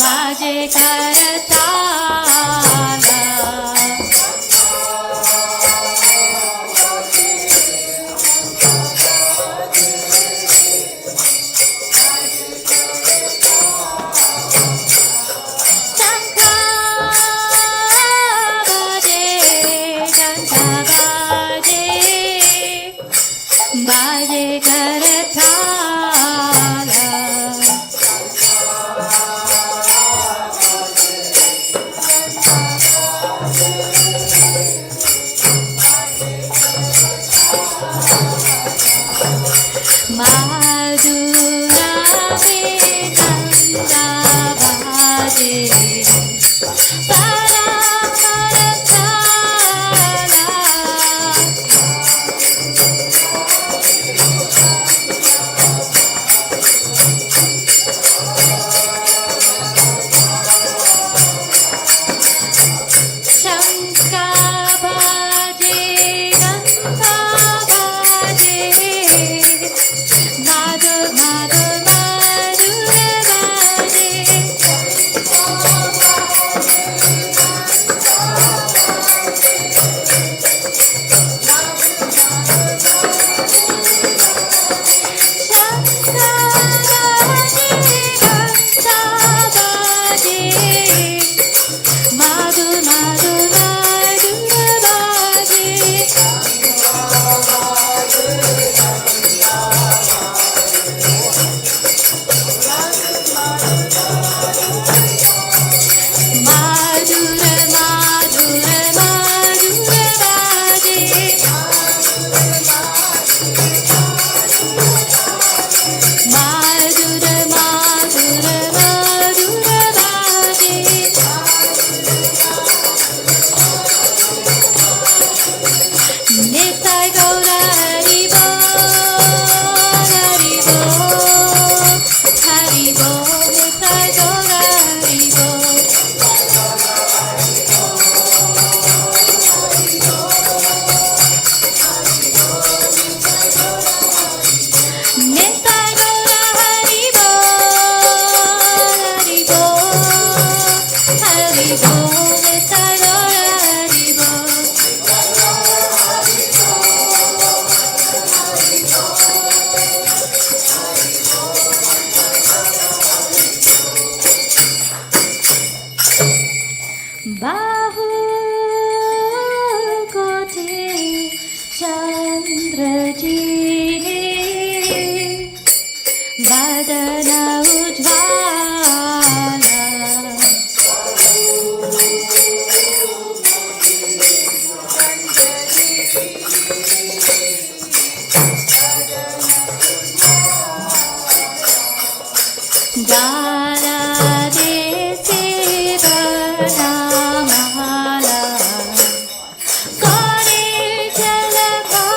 बाजे करताला बाजे करताला माधुरा वेदांता बाजे बाहु कोठे चंद्रजीने वदन उज्ज्वला दारा देसे वनामाला करे जलपाला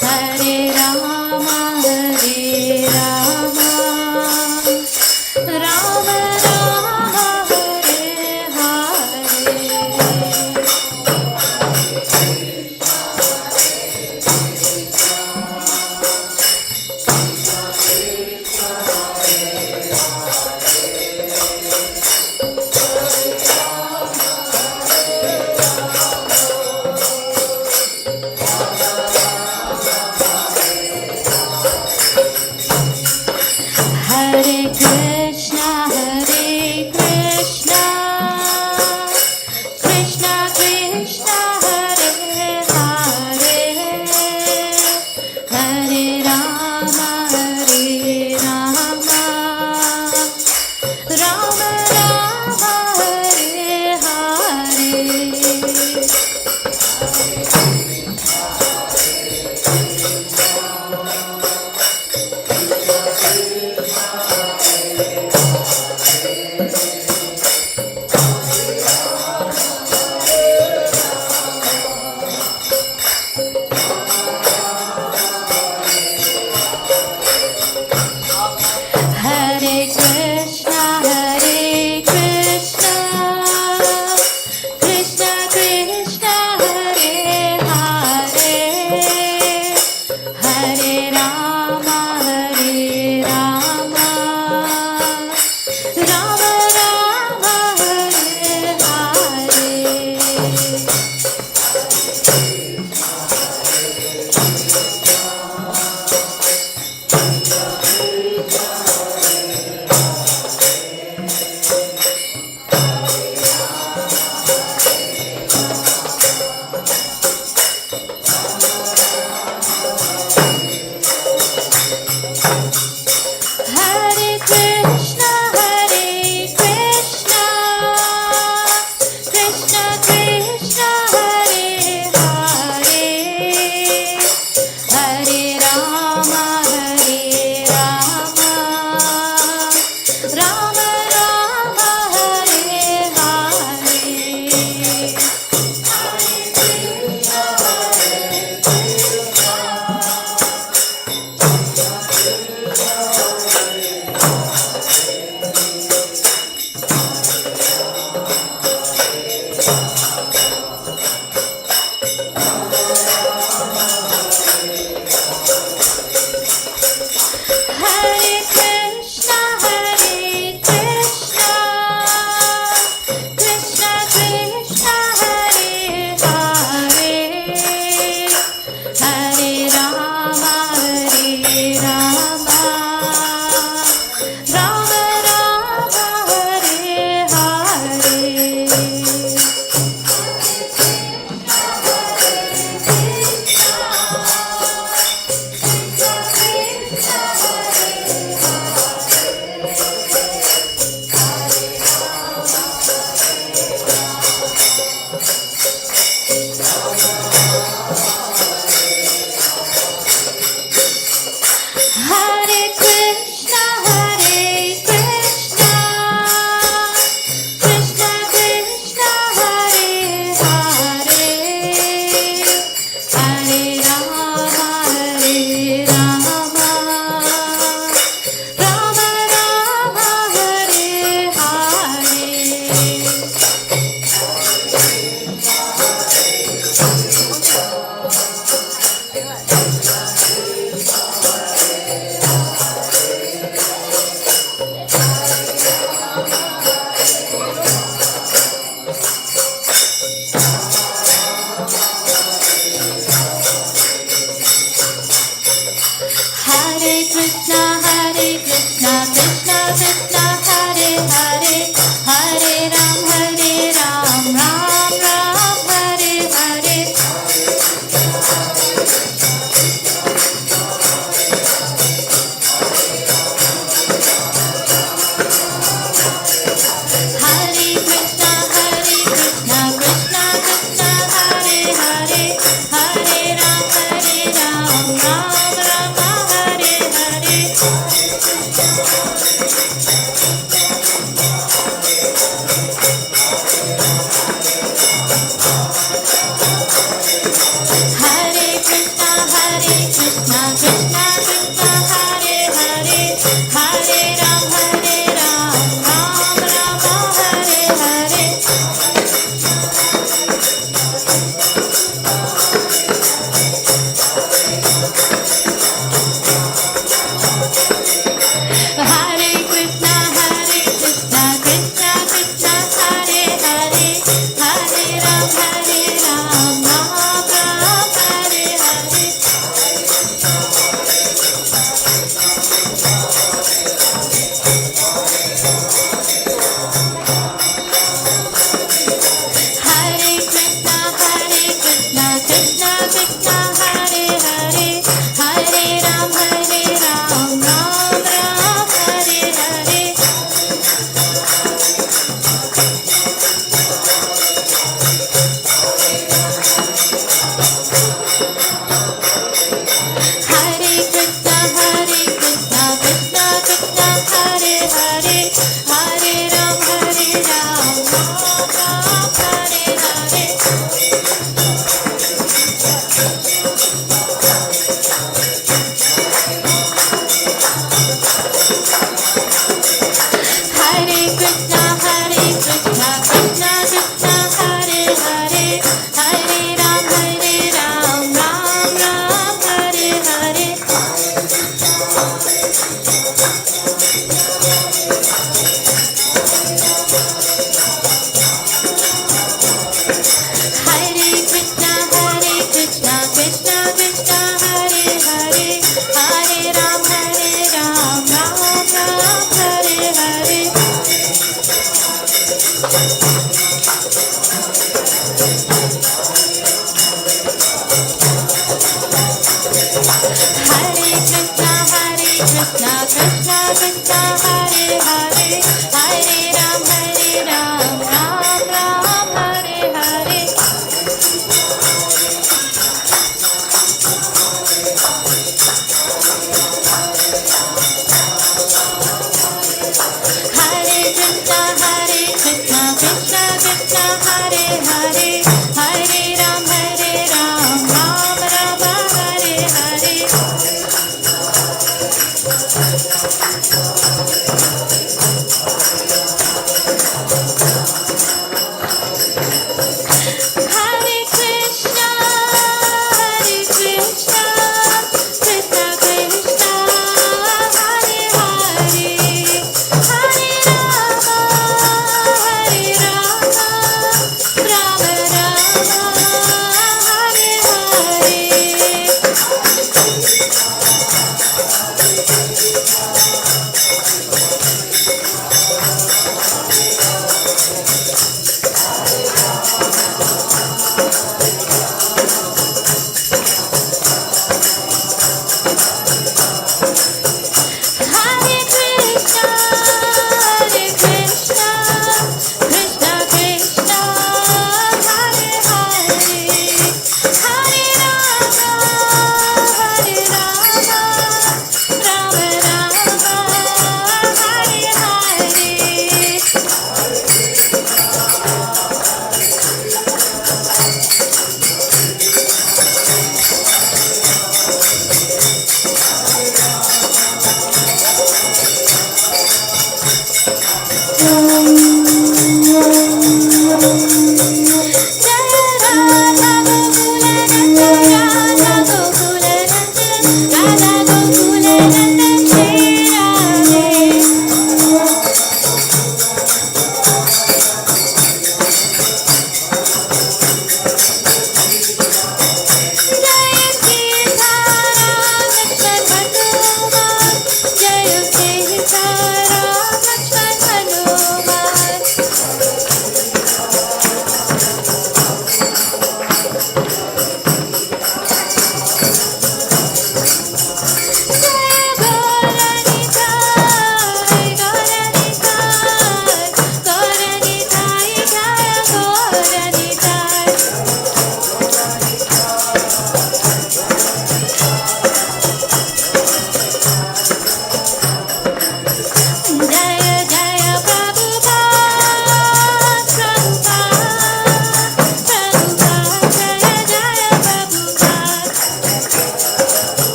Hare Hare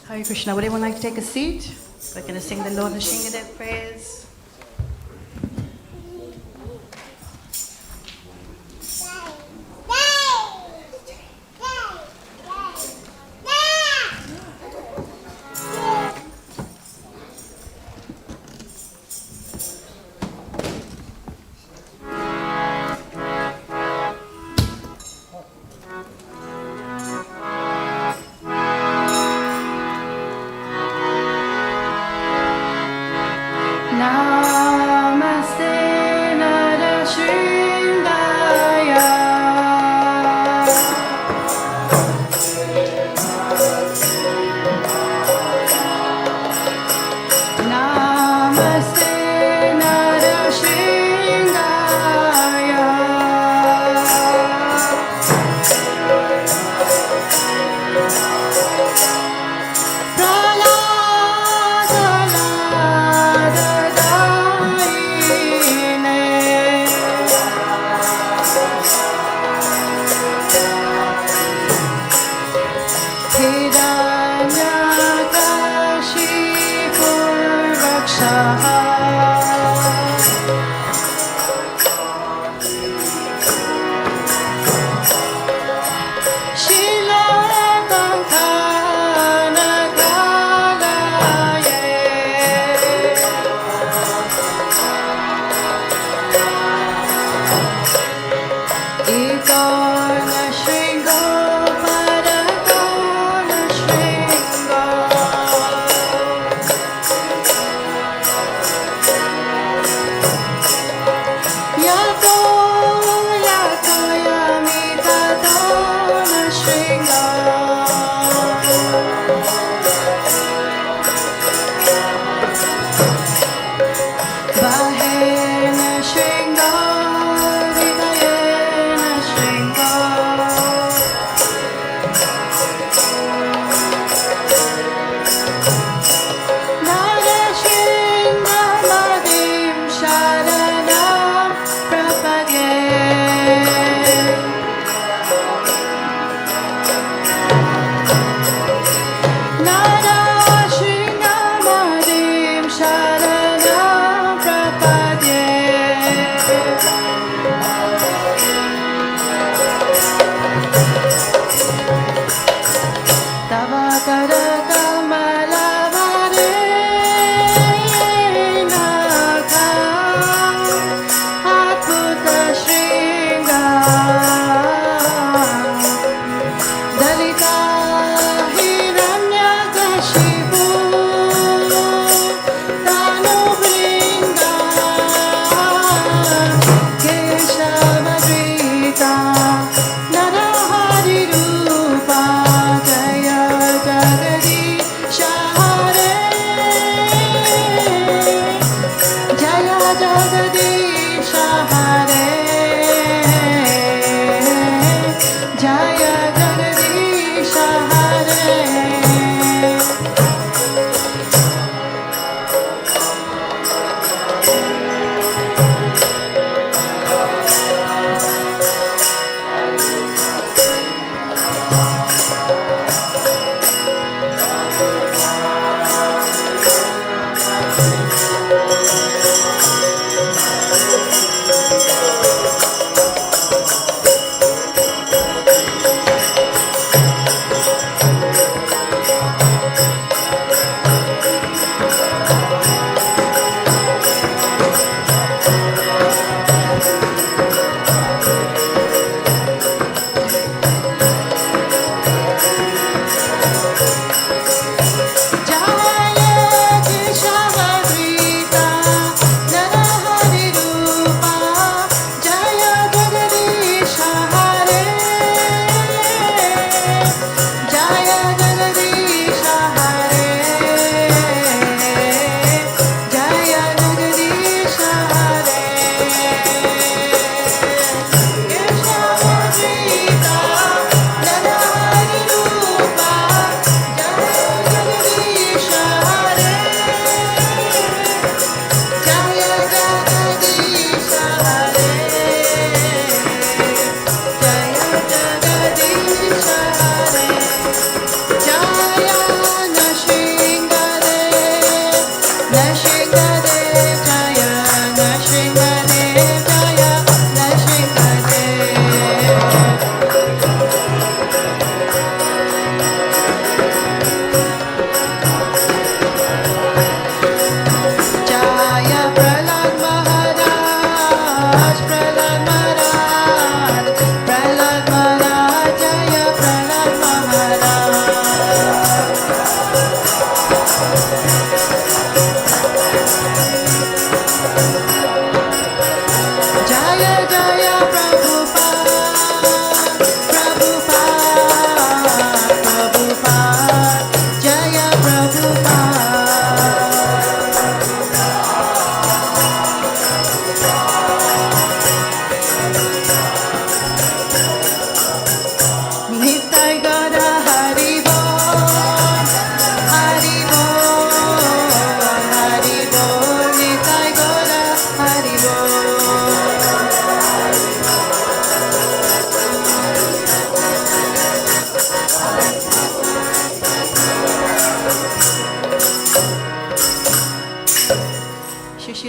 Hare Krishna. Would anyone like to take a seat? We're going to sing the Lord Shingadev prayers. Now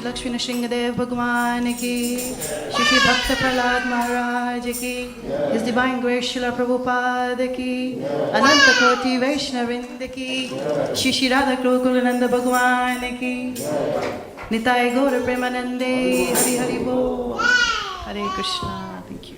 Lakshmi Nrisimhadeva भगवान की, श्री श्री भक्त प्रहलाद महाराज की, His Divine Grace Srila Prabhupada की, अनंत कोटि वैष्णववृंद की, श्री श्री राधा गोकुलानंद भगवान की, निताय गौर प्रेमानंदे, हरि हरि बोल, हरे Krishna. Thank you.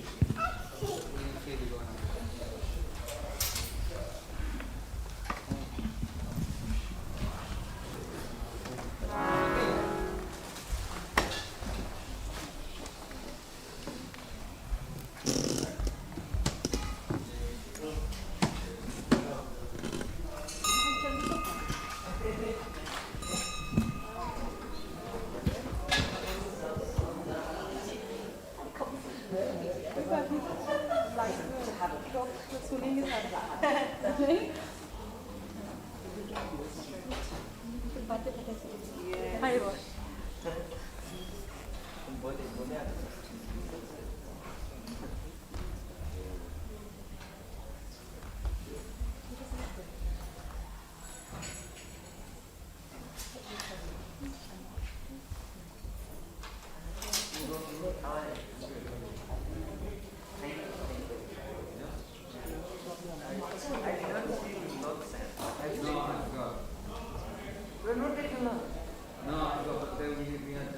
No, I forgot, but then we had